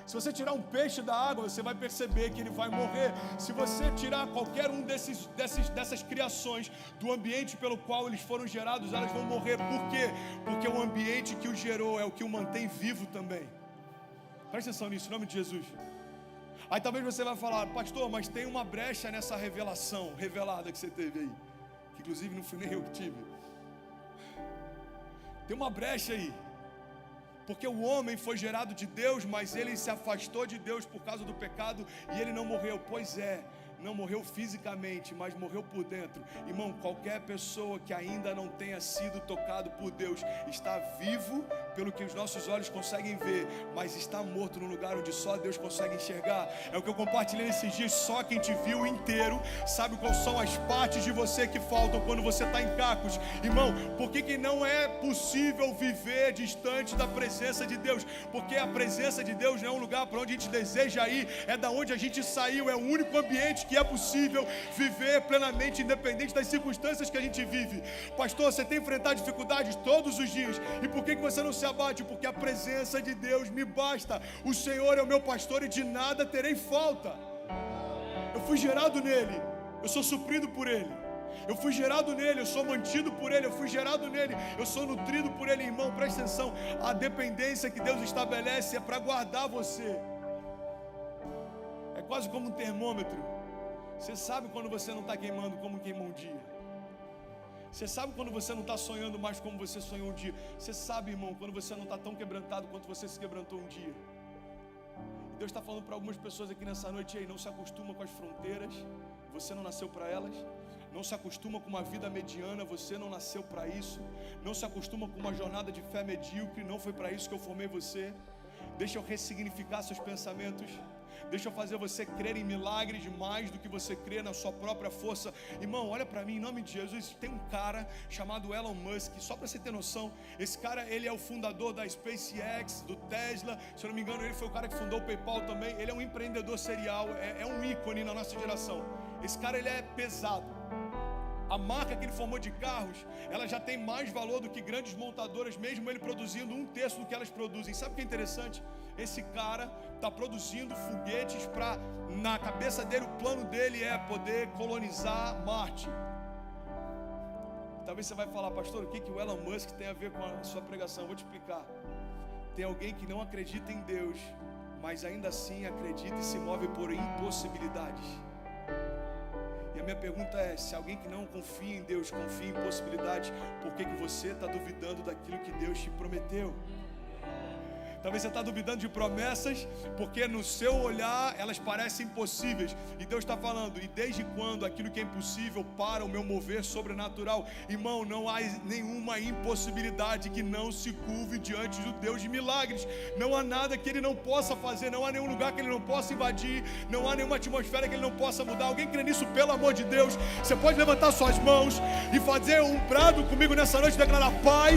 Se você tirar um peixe da água, você vai perceber que ele vai morrer. Se você tirar qualquer um dessas criações do ambiente pelo qual eles foram gerados, elas vão morrer. Por quê? Porque o ambiente que o gerou é o que o mantém vivo também. Presta atenção nisso, em nome de Jesus. Aí talvez você vai falar, pastor, mas tem uma brecha nessa revelação revelada que você teve aí, que inclusive não fui nem eu que tive. Tem uma brecha aí. Porque o homem foi gerado de Deus, mas ele se afastou de Deus por causa do pecado e ele não morreu. Pois é, não morreu fisicamente, mas morreu por dentro. Irmão, qualquer pessoa que ainda não tenha sido tocado por Deus está vivo pelo que os nossos olhos conseguem ver, mas está morto no lugar onde só Deus consegue enxergar. É o que eu compartilhei nesses dias. Só quem te viu inteiro sabe quais são as partes de você que faltam quando você está em cacos. Irmão, por que não é possível viver distante da presença de Deus? Porque a presença de Deus não é um lugar para onde a gente deseja ir, é da onde a gente saiu. É o único ambiente que é possível viver plenamente, independente das circunstâncias que a gente vive. Pastor, você tem enfrentado dificuldades todos os dias. E por que você não se abate? Porque a presença de Deus me basta. O Senhor é o meu pastor e de nada terei falta. Eu fui gerado nele, eu sou suprido por ele. Eu fui gerado nele, eu sou mantido por ele. Eu fui gerado nele, eu sou nutrido por ele. Irmão, presta atenção. A dependência que Deus estabelece é para guardar você. É quase como um termômetro. Você sabe quando você não está queimando como queimou um dia. Você sabe quando você não está sonhando mais como você sonhou um dia. Você sabe, irmão, quando você não está tão quebrantado quanto você se quebrantou um dia. E Deus está falando para algumas pessoas aqui nessa noite aí, não se acostuma com as fronteiras, você não nasceu para elas. Não se acostuma com uma vida mediana, você não nasceu para isso. Não se acostuma com uma jornada de fé medíocre, não foi para isso que eu formei você. Deixa eu ressignificar seus pensamentos. Deixa eu fazer você crer em milagres mais do que você crê na sua própria força. Irmão, olha para mim, em nome de Jesus. Tem um cara chamado Elon Musk. Só para você ter noção, esse cara, ele é o fundador da SpaceX, do Tesla. Se eu não me engano, ele foi o cara que fundou o PayPal também. Ele é um empreendedor serial, é um ícone na nossa geração. Esse cara, ele é pesado. A marca que ele formou de carros, ela já tem mais valor do que grandes montadoras, mesmo ele produzindo 1/3 do que elas produzem. Sabe o que é interessante? Esse cara está produzindo foguetes para, na cabeça dele, o plano dele é poder colonizar Marte. Talvez você vai falar, pastor, o que o Elon Musk tem a ver com a sua pregação? Eu vou te explicar. Tem alguém que não acredita em Deus, mas ainda assim acredita e se move por impossibilidades. E a minha pergunta é, se alguém que não confia em Deus, confia em possibilidades, por que você está duvidando daquilo que Deus te prometeu? Talvez você está duvidando de promessas, porque no seu olhar elas parecem impossíveis. E Deus está falando, e desde quando aquilo que é impossível para o meu mover sobrenatural? Irmão, não há nenhuma impossibilidade que não se curve diante do Deus de milagres. Não há nada que Ele não possa fazer, não há nenhum lugar que Ele não possa invadir, não há nenhuma atmosfera que Ele não possa mudar. Alguém crê nisso, pelo amor de Deus? Você pode levantar suas mãos e fazer um brado comigo nessa noite e declarar, Pai,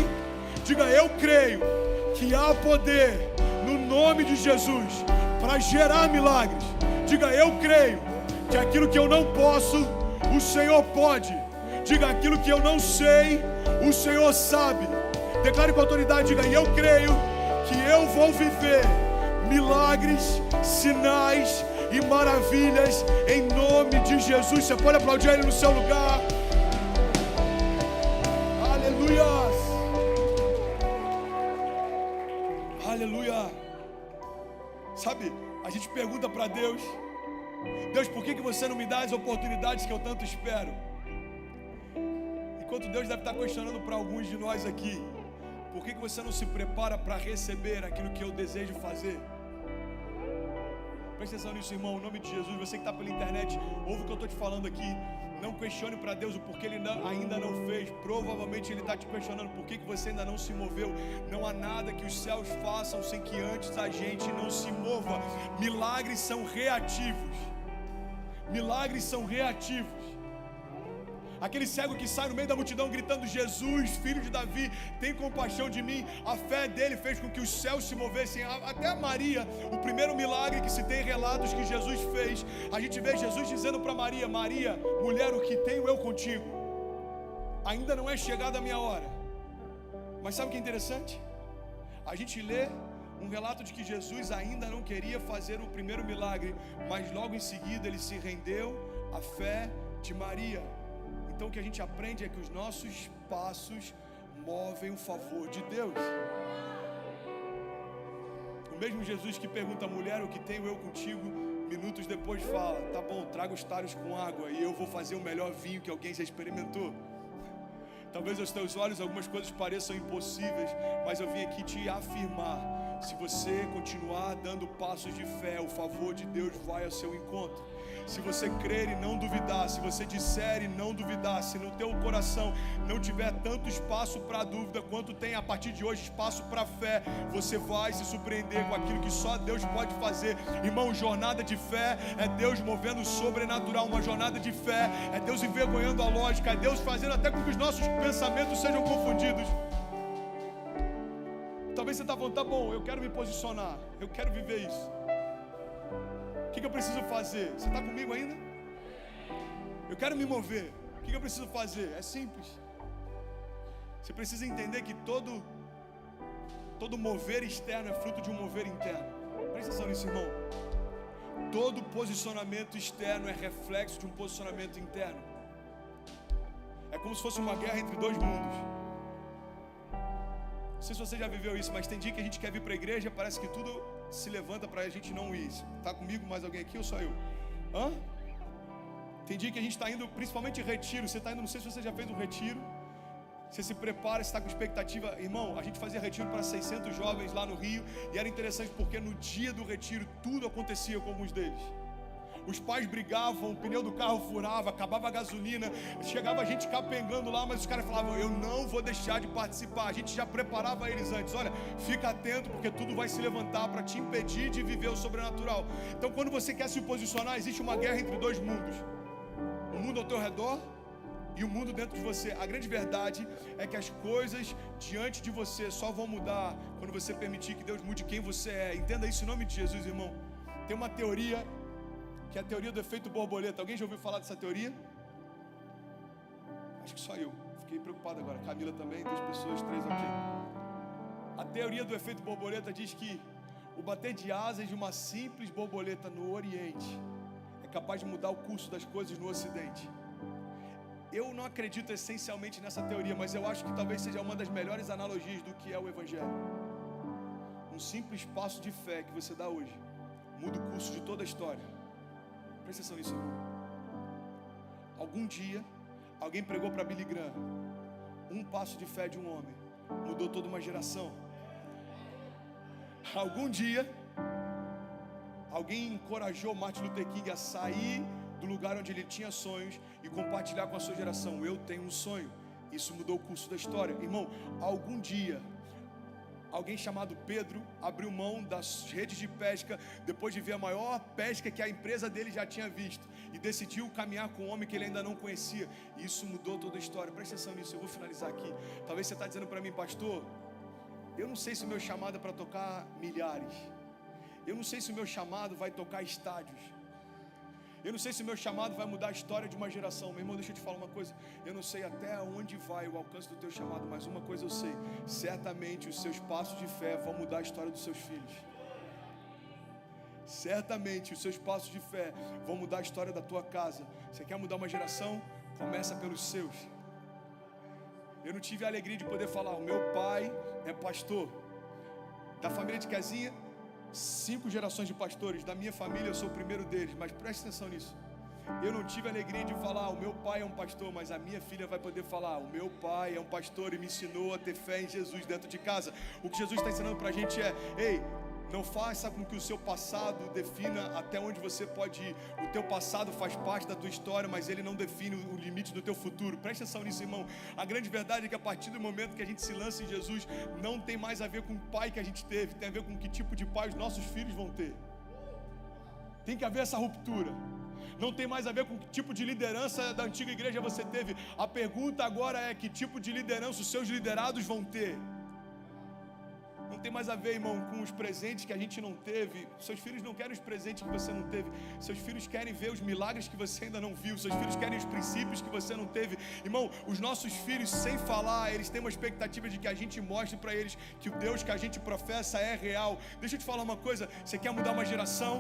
diga, eu creio que há poder no nome de Jesus para gerar milagres. Diga, eu creio que aquilo que eu não posso, o Senhor pode. Diga, aquilo que eu não sei, o Senhor sabe. Declare com autoridade, diga, eu creio que eu vou viver milagres, sinais e maravilhas em nome de Jesus. Você pode aplaudir Ele no seu lugar. Aleluia. Aleluia. Sabe, a gente pergunta para Deus, Deus, por que você não me dá as oportunidades que eu tanto espero? Enquanto Deus deve estar questionando para alguns de nós aqui, por que você não se prepara para receber aquilo que eu desejo fazer? Presta atenção nisso, irmão, em nome de Jesus. Você que está pela internet, ouve o que eu estou te falando aqui. Não questione para Deus o porquê Ele ainda não fez. Provavelmente Ele está te questionando por que você ainda não se moveu. Não há nada que os céus façam sem que antes a gente não se mova. Milagres são reativos. Milagres são reativos. Aquele cego que sai no meio da multidão gritando, Jesus, filho de Davi, tem compaixão de mim. A fé dele fez com que os céus se movessem. Até a Maria, o primeiro milagre que se tem relatos que Jesus fez, a gente vê Jesus dizendo para Maria, Maria, mulher, o que tenho eu contigo? Ainda não é chegada a minha hora. Mas sabe o que é interessante? A gente lê um relato de que Jesus ainda não queria fazer o primeiro milagre, mas logo em seguida ele se rendeu à fé de Maria. Então o que a gente aprende é que os nossos passos movem o favor de Deus. O mesmo Jesus que pergunta à mulher, o que tenho eu contigo, minutos depois fala, tá bom, traga os talhos com água e eu vou fazer o melhor vinho que alguém já experimentou. Talvez aos teus olhos algumas coisas pareçam impossíveis, mas eu vim aqui te afirmar, se você continuar dando passos de fé, o favor de Deus vai ao seu encontro. Se você crer e não duvidar, se você disser e não duvidar, se no teu coração não tiver tanto espaço para dúvida quanto tem a partir de hoje espaço para fé, você vai se surpreender com aquilo que só Deus pode fazer. Irmão, jornada de fé é Deus movendo o sobrenatural. Uma jornada de fé é Deus envergonhando a lógica, é Deus fazendo até com que os nossos pensamentos sejam confundidos. Talvez você está falando, tá bom, eu quero me posicionar, eu quero viver isso. O que eu preciso fazer? Você está comigo ainda? Eu quero me mover. O que eu preciso fazer? É simples. Você precisa entender que todo mover externo é fruto de um mover interno. Presta atenção nisso, irmão. Todo posicionamento externo é reflexo de um posicionamento interno. É como se fosse uma guerra entre dois mundos. Não sei se você já viveu isso, mas tem dia que a gente quer vir para a igreja, parece que tudo se levanta para a gente não ir. Está comigo mais alguém aqui ou só eu? Hã? Tem dia que a gente está indo, principalmente em retiro. Você está indo, não sei se você já fez um retiro. Você se prepara, você está com expectativa. Irmão, a gente fazia retiro para 600 jovens lá no Rio. E era interessante porque no dia do retiro tudo acontecia com alguns deles. Os pais brigavam, o pneu do carro furava, acabava a gasolina, chegava a gente capengando lá, mas os caras falavam, eu não vou deixar de participar. A gente já preparava eles antes, olha, fica atento porque tudo vai se levantar para te impedir de viver o sobrenatural. Então quando você quer se posicionar, existe uma guerra entre dois mundos. O mundo ao teu redor e o mundo dentro de você. A grande verdade é que as coisas diante de você só vão mudar quando você permitir que Deus mude quem você é. Entenda isso em nome de Jesus, irmão. Tem uma teoria que é a teoria do efeito borboleta. Alguém já ouviu falar dessa teoria? Acho que só eu. Fiquei preocupado agora. Camila também, 2 pessoas, 3 aqui. A teoria do efeito borboleta diz que o bater de asas de uma simples borboleta no Oriente é capaz de mudar o curso das coisas no Ocidente. Eu não acredito essencialmente nessa teoria, mas eu acho que talvez seja uma das melhores analogias do que é o Evangelho. Um simples passo de fé que você dá hoje muda o curso de toda a história. Presta atenção nisso, irmão. Algum dia, alguém pregou para Billy Graham: um passo de fé de um homem mudou toda uma geração. Algum dia, alguém encorajou Martin Luther King a sair do lugar onde ele tinha sonhos e compartilhar com a sua geração: eu tenho um sonho. Isso mudou o curso da história. Irmão, algum dia alguém chamado Pedro abriu mão das redes de pesca depois de ver a maior pesca que a empresa dele já tinha visto e decidiu caminhar com um homem que ele ainda não conhecia. E isso mudou toda a história. Presta atenção nisso, eu vou finalizar aqui. Talvez você está dizendo para mim: pastor, eu não sei se o meu chamado é para tocar milhares. Eu não sei se o meu chamado vai tocar estádios. Eu não sei se o meu chamado vai mudar a história de uma geração. Meu irmão, deixa eu te falar uma coisa. Eu não sei até onde vai o alcance do teu chamado, mas uma coisa eu sei: certamente os seus passos de fé vão mudar a história dos seus filhos. Certamente os seus passos de fé vão mudar a história da tua casa. Você quer mudar uma geração? Começa pelos seus. Eu não tive a alegria de poder falar: o meu pai é pastor. Da família de Casinha, 5 gerações de pastores. Da minha família eu sou o primeiro deles. Mas preste atenção nisso. Eu não tive a alegria de falar: o meu pai é um pastor. Mas a minha filha vai poder falar: o meu pai é um pastor e me ensinou a ter fé em Jesus dentro de casa. O que Jesus está ensinando para a gente é: ei, não faça com que o seu passado defina até onde você pode ir. O teu passado faz parte da tua história, mas ele não define o limite do teu futuro. Presta atenção nisso, irmão. A grande verdade é que a partir do momento que a gente se lança em Jesus, não tem mais a ver com o pai que a gente teve, tem a ver com que tipo de pai os nossos filhos vão ter. Tem que haver essa ruptura. Não tem mais a ver com que tipo de liderança da antiga igreja você teve. A pergunta agora é: que tipo de liderança os seus liderados vão ter? Não tem mais a ver, irmão, com os presentes que a gente não teve. Seus filhos não querem os presentes que você não teve. Seus filhos querem ver os milagres que você ainda não viu. Seus filhos querem os princípios que você não teve. Irmão, os nossos filhos, sem falar, eles têm uma expectativa de que a gente mostre para eles que o Deus que a gente professa é real. Deixa eu te falar uma coisa: você quer mudar uma geração?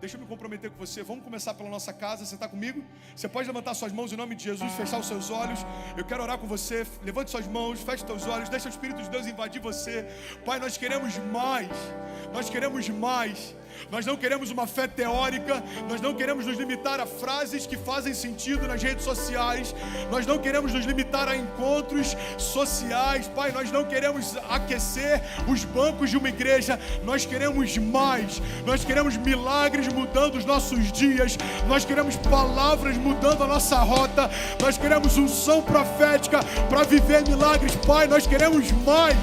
Deixa eu me comprometer com você. Vamos começar pela nossa casa. Você está comigo? Você pode levantar suas mãos em nome de Jesus, fechar os seus olhos. Eu quero orar com você. Levante suas mãos, feche os teus olhos, deixa o Espírito de Deus invadir você. Pai, nós queremos mais. Nós queremos mais. Nós não queremos uma fé teórica. Nós não queremos nos limitar a frases que fazem sentido nas redes sociais. Nós não queremos nos limitar a encontros sociais. Pai, nós não queremos aquecer os bancos de uma igreja. Nós queremos mais. Nós queremos milagres mudando os nossos dias. Nós queremos palavras mudando a nossa rota. Nós queremos unção profética para viver milagres. Pai, nós queremos mais.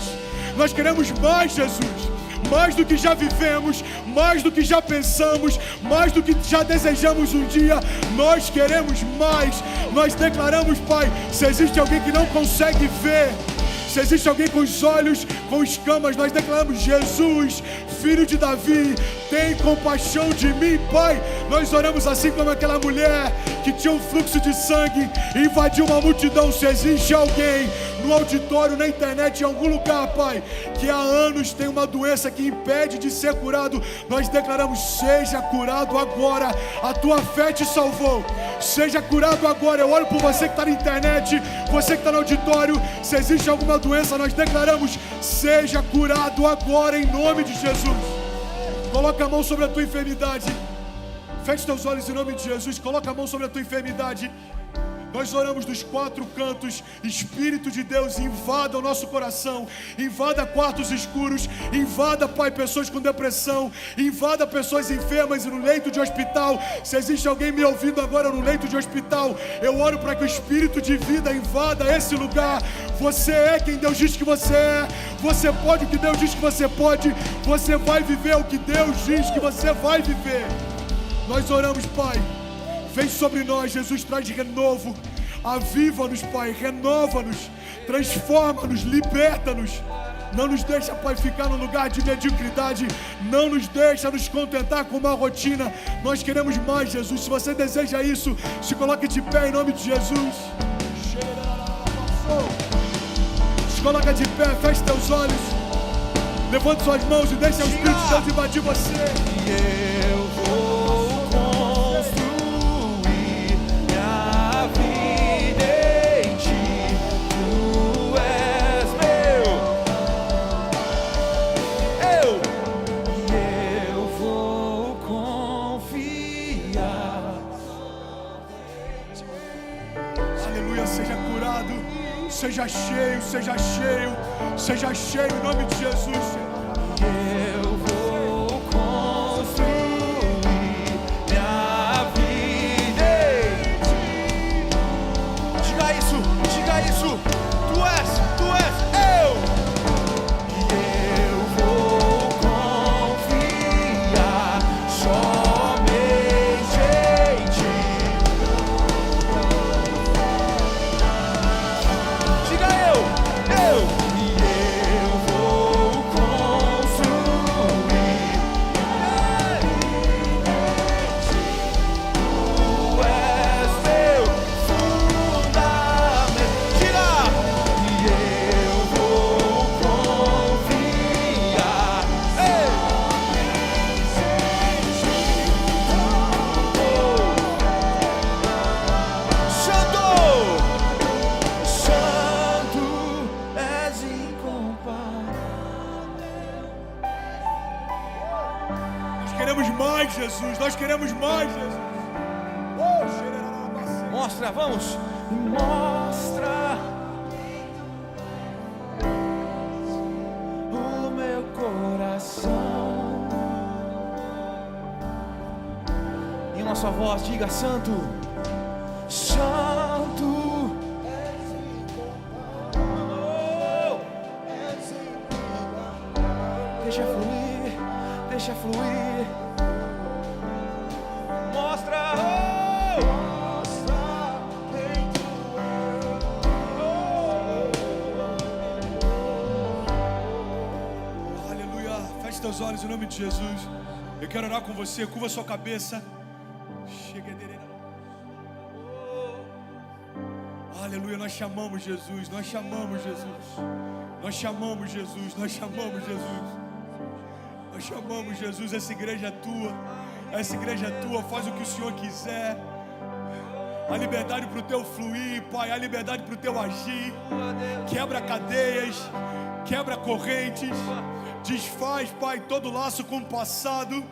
Nós queremos mais, Jesus. Mais do que já vivemos, mais do que já pensamos, mais do que já desejamos um dia. Nós queremos mais. Nós declaramos, Pai, se existe alguém que não consegue ver, se existe alguém com os olhos com escamas, nós declaramos: Jesus, filho de Davi, tem compaixão de mim, Pai. Nós oramos assim como aquela mulher que tinha um fluxo de sangue e invadiu uma multidão. Se existe alguém no auditório, na internet, em algum lugar, Pai, que há anos tem uma doença que impede de ser curado, nós declaramos: seja curado agora. A tua fé te salvou. Seja curado agora. Eu oro por você que está na internet, você que está no auditório. Se existe alguma doença, nós declaramos: seja curado agora em nome de Jesus. Coloca a mão sobre a tua enfermidade. Feche teus olhos em nome de Jesus. Coloca a mão sobre a tua enfermidade. Nós oramos dos 4 cantos. Espírito de Deus, invada o nosso coração. Invada quartos escuros. Invada, Pai, pessoas com depressão. Invada pessoas enfermas e no leito de hospital. Se existe alguém me ouvindo agora no leito de hospital, eu oro para que o Espírito de vida invada esse lugar. Você é quem Deus diz que você é. Você pode o que Deus diz que você pode. Você vai viver o que Deus diz que você vai viver. Nós oramos, Pai. Vem sobre nós, Jesus, traz renovo. Aviva-nos, Pai, renova-nos, transforma-nos, liberta-nos. Não nos deixa, Pai, ficar no lugar de mediocridade. Não nos deixa nos contentar com uma rotina. Nós queremos mais, Jesus. Se você deseja isso, se coloque de pé em nome de Jesus. Se coloca de pé, feche teus olhos, levante suas mãos e deixa o Espírito de Deus invadir você. Eu vou construir minha vida em ti, tu és meu. Eu vou confiar. Aleluia, seja curado, seja cheio, seja cheio, seja cheio em nome de Jesus. Eu vou construir minha vida em ti. Diga isso, diga isso. Tu és eu. Eu vou confiar somente em ti. Diga eu. E eu vou construir tu és meu fundamento. Diga. E eu vou confiar. Santo és incomparável. Nós queremos mais, Jesus, nós queremos mais, Jesus. Mostra, vamos. Mostra o meu coração. Em uma só voz, diga: Santo, Santo. Deixa fluir, deixa fluir. Mostra, Aleluia, feche teus olhos em nome de Jesus. Eu quero orar com você, curva sua cabeça. Aleluia, nós chamamos Jesus, nós chamamos Jesus. Nós chamamos Jesus, nós chamamos Jesus. Nós chamamos Jesus, essa igreja é tua. Essa igreja é tua, faz o que o Senhor quiser. A liberdade para o teu fluir, Pai, a liberdade para o teu agir. Quebra cadeias, quebra correntes. Desfaz, Pai, todo laço com o passado.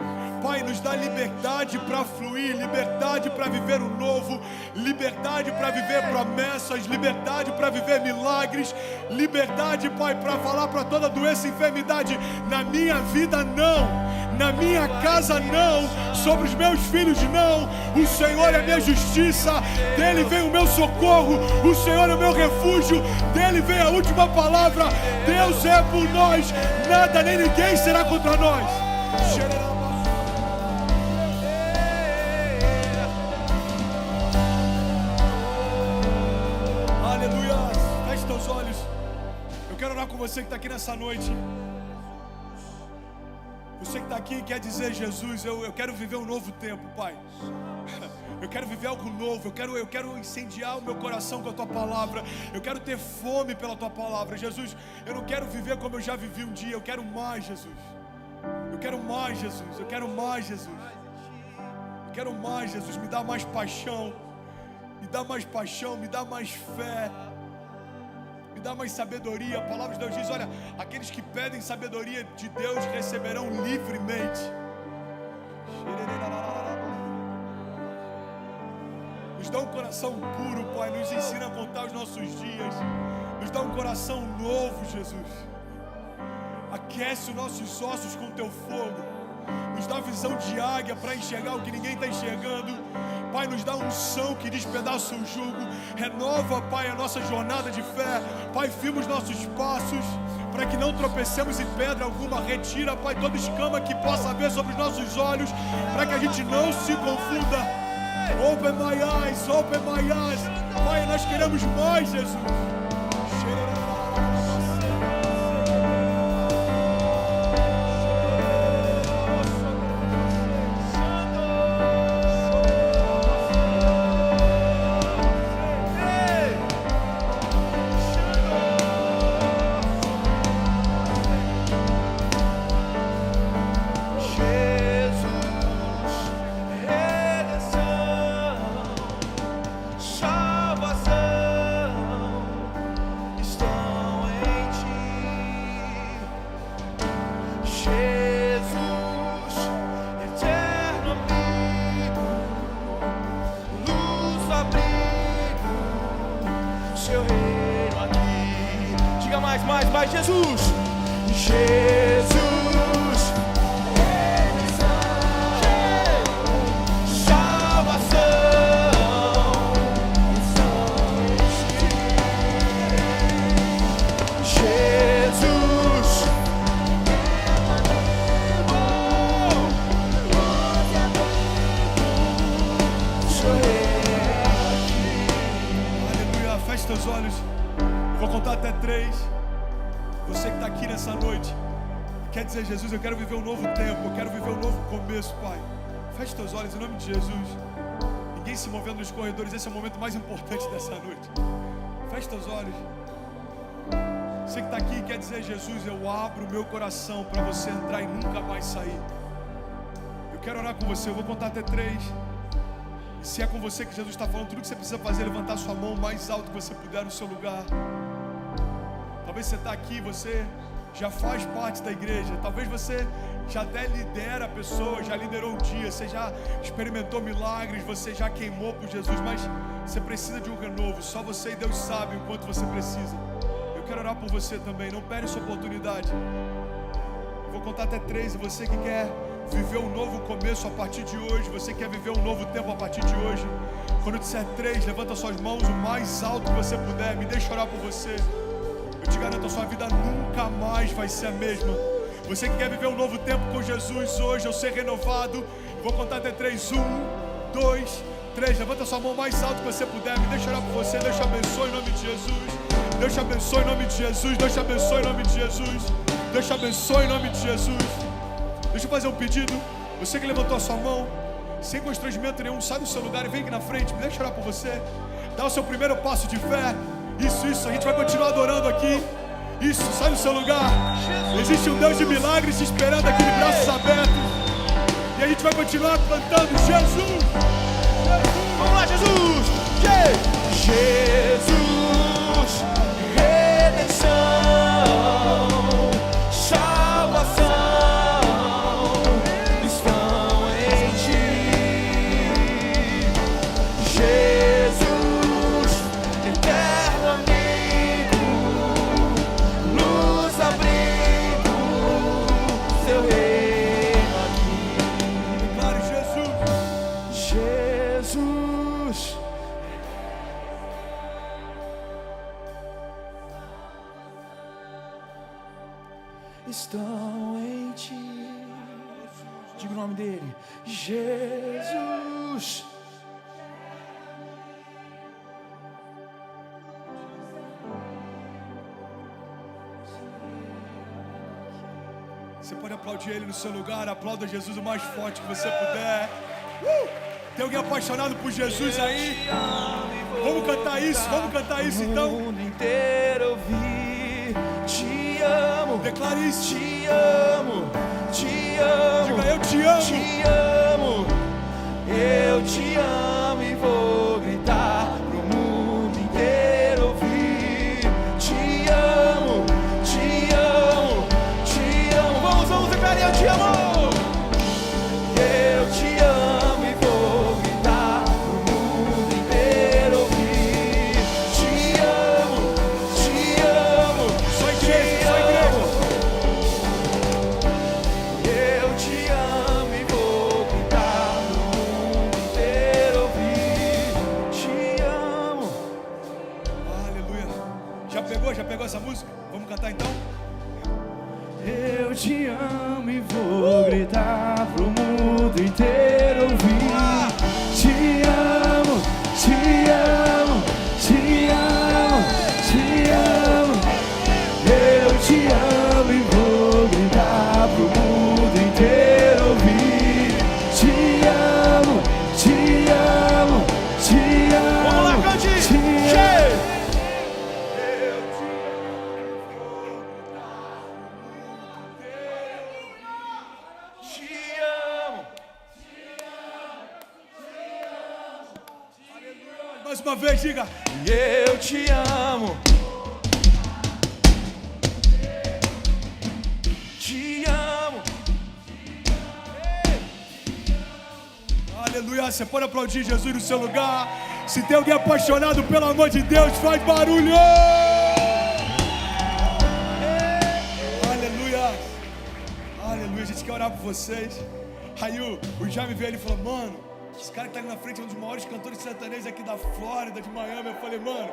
Pai, nos dá liberdade para fluir, liberdade para viver o novo, liberdade para viver promessas, liberdade para viver milagres, liberdade, Pai, para falar para toda doença e enfermidade: na minha vida não, na minha casa não, sobre os meus filhos não. O Senhor é minha justiça, dele vem o meu socorro, o Senhor é o meu refúgio, dele vem a última palavra. Deus é por nós, nada nem ninguém será contra nós. Aleluia, feche teus olhos. Eu quero orar com você que está aqui nessa noite. Você que está aqui e quer dizer: Jesus, eu quero viver um novo tempo, Pai. Eu quero viver algo novo, eu quero incendiar o meu coração com a Tua Palavra. Eu quero ter fome pela Tua Palavra. Jesus, eu não quero viver como eu já vivi um dia. Eu quero mais, Jesus. Eu quero mais, Jesus. Eu quero mais, Jesus. Eu quero mais, Jesus. Me dá mais paixão. Me dá mais paixão, me dá mais fé. Me dá mais sabedoria. A palavra de Deus diz: olha, aqueles que pedem sabedoria de Deus receberão livremente. Nos dá um coração puro, Pai. Nos ensina a contar os nossos dias. Nos dá um coração novo, Jesus. Aquece os nossos ossos com Teu fogo. Nos dá visão de águia para enxergar o que ninguém está enxergando. Pai, nos dá unção que despedaça o jugo. Renova, Pai, a nossa jornada de fé. Pai, firma os nossos passos, para que não tropecemos em pedra alguma. Retira, Pai, toda escama que possa haver sobre os nossos olhos, para que a gente não se confunda. Open my eyes, open my eyes. Pai, nós queremos mais, Jesus. seu reino aqui. Diga mais, Jesus. Jesus. Seus olhos, vou contar até 3. Você que está aqui nessa noite, quer dizer: Jesus, eu quero viver um novo tempo, eu quero viver um novo começo, Pai. Feche teus olhos em nome de Jesus. Ninguém se movendo nos corredores, esse é o momento mais importante dessa noite. Feche teus olhos. Você que está aqui quer dizer: Jesus, eu abro o meu coração para você entrar e nunca mais sair. Eu quero orar com você, eu vou contar até 3. E se é com você que Jesus está falando, tudo que você precisa fazer é levantar sua mão o mais alto que você puder no seu lugar. Talvez você está aqui, você já faz parte da igreja. Talvez você já até lidera a pessoa, já liderou um dia, você já experimentou milagres, você já queimou por Jesus, mas você precisa de um renovo. Só você e Deus sabem o quanto você precisa. Eu quero orar por você também, não perde essa oportunidade. Eu vou contar até 3 e você que quer viver um novo começo a partir de hoje, você quer viver um novo tempo a partir de hoje, quando eu disser 3, levanta suas mãos o mais alto que você puder, me deixa orar por você. Eu te garanto, a sua vida nunca mais vai ser a mesma. Você que quer viver um novo tempo com Jesus hoje, eu ser renovado, vou contar até 3, 1, 2, 3, levanta sua mão mais alto que você puder, me deixa orar por você. Deus te abençoe em nome de Jesus, Deus te abençoe em nome de Jesus, Deus te abençoe em nome de Jesus, Deus te abençoe em nome de Jesus. Deixa eu fazer um pedido. Você que levantou a sua mão, sem constrangimento nenhum, sai do seu lugar e vem aqui na frente. Me deixa orar por você. Dá o seu primeiro passo de fé. Isso, a gente vai continuar adorando aqui. Isso, sai do seu lugar. Existe um Deus de milagres te esperando aqui de braços abertos. E a gente vai continuar cantando Jesus. Vamos lá, Jesus. Jesus, redenção, salvação. Estão em ti. Diga o nome dele. Jesus. Você pode aplaudir ele no seu lugar. Aplauda Jesus o mais forte que você puder. Tem alguém apaixonado por Jesus aí? Vamos cantar isso então. O mundo inteiro ouvir. Te amo, declare isso. Te amo, te amo. Diga: eu te amo. Te amo, eu te amo e vou gritar pro mundo inteiro ouvir. Te amo, te amo, te amo. Vamos declarar: eu te amo. Eu te amo e vou gritar pro mundo inteiro ouvir. Te amo, te amo. Só igreja. Eu te amo e vou gritar pro mundo inteiro ouvir. Te amo. Aleluia. Já pegou essa música? Vamos cantar então? Eu te amo e vou gritar pro mundo inteiro ouvir. Te amo, te amo, te amo, te amo. Eu te amo e vou gritar pro mundo inteiro ouvir. Te amo, te amo, te amo. Vamos lá, cante! Mais uma vez, diga: eu te amo. Te amo. Aleluia. Você pode aplaudir Jesus no seu lugar. Se tem alguém apaixonado pelo amor de Deus, faz barulho! Aleluia! Aleluia, a gente quer orar por vocês. Aí o Jaime veio ali e falou: mano, esse cara que tá ali na frente é um dos maiores cantores sertanejos aqui da Flórida, de Miami. Eu falei: mano,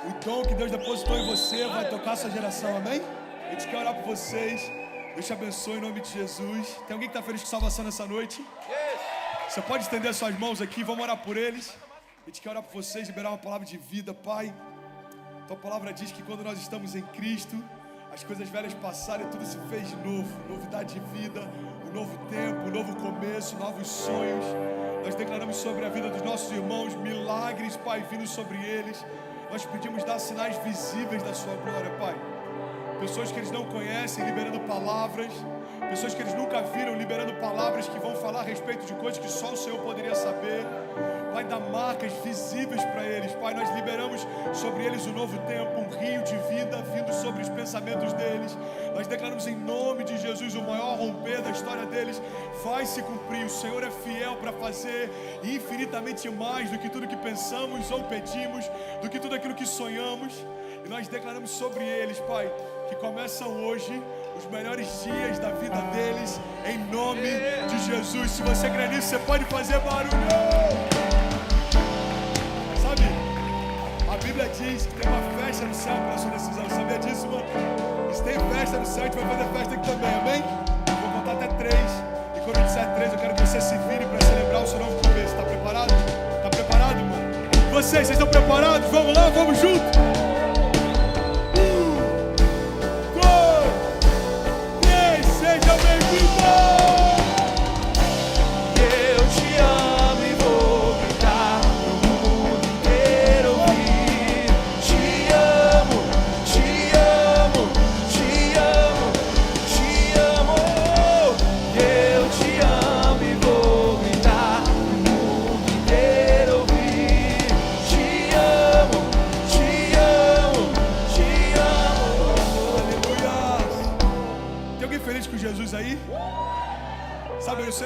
o dom que Deus depositou em você vai tocar a sua geração, amém? A gente quer orar por vocês. Deus te abençoe em nome de Jesus. Tem alguém que está feliz com salvação nessa noite? Você pode estender as suas mãos aqui, vamos orar por eles. A gente quer orar por vocês, liberar uma palavra de vida, Pai. Tua palavra diz que quando nós estamos em Cristo, as coisas velhas passaram e tudo se fez novo. Novidade de vida, um novo tempo, um novo começo, novos sonhos. Nós declaramos sobre a vida dos nossos irmãos milagres, Pai, vindo sobre eles. Nós pedimos dar sinais visíveis da sua glória, Pai. Pessoas que eles não conhecem, liberando palavras. Pessoas que eles nunca viram, liberando palavras que vão falar a respeito de coisas que só o Senhor poderia saber. Pai, dá marcas visíveis para eles. Pai, nós liberamos sobre eles um novo tempo, um rio de vida vindo sobre os pensamentos deles. Nós declaramos em nome de Jesus o maior romper da história deles vai se cumprir. O Senhor é fiel para fazer infinitamente mais do que tudo que pensamos ou pedimos, do que tudo aquilo que sonhamos. E nós declaramos sobre eles, Pai, que começam hoje os melhores dias da vida deles, em nome de Jesus. Se você crê nisso, você pode fazer barulho. Sabe, a Bíblia diz que tem uma festa no céu pela sua decisão. Sabia disso, mano? Se tem festa no céu, a gente vai fazer festa aqui também, amém? Eu vou contar até 3. E quando eu disser 3, eu quero que você se vire para celebrar o seu novo começo. Tá preparado? Tá preparado, mano? Vocês estão preparados? Vamos lá, vamos junto!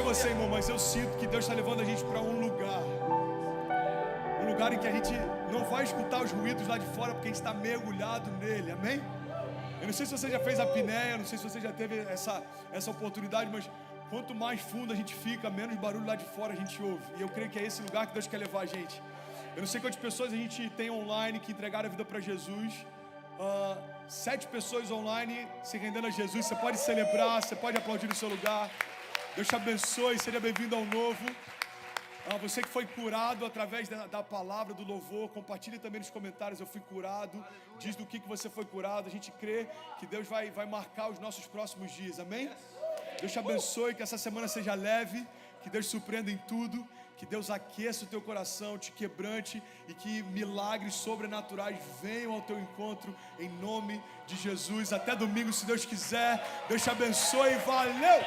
Você, irmão, mas eu sinto que Deus está levando a gente para um lugar em que a gente não vai escutar os ruídos lá de fora, porque a gente está mergulhado nele, amém? Eu não sei se você já fez a apneia, não sei se você já teve essa oportunidade, mas quanto mais fundo a gente fica, menos barulho lá de fora a gente ouve, e eu creio que é esse lugar que Deus quer levar a gente. Eu não sei quantas pessoas a gente tem online que entregaram a vida para Jesus. 7 pessoas online se rendendo a Jesus. Você pode celebrar, você pode aplaudir no seu lugar. Deus te abençoe, seja bem-vindo ao novo. Você que foi curado através da palavra, do louvor, compartilhe também nos comentários: eu fui curado. Diz do que você foi curado. A gente crê que Deus vai marcar os nossos próximos dias, amém? Deus te abençoe, que essa semana seja leve, que Deus surpreenda em tudo, que Deus aqueça o teu coração, te quebrante e que milagres sobrenaturais venham ao teu encontro, em nome de Jesus. Até domingo, se Deus quiser. Deus te abençoe, valeu!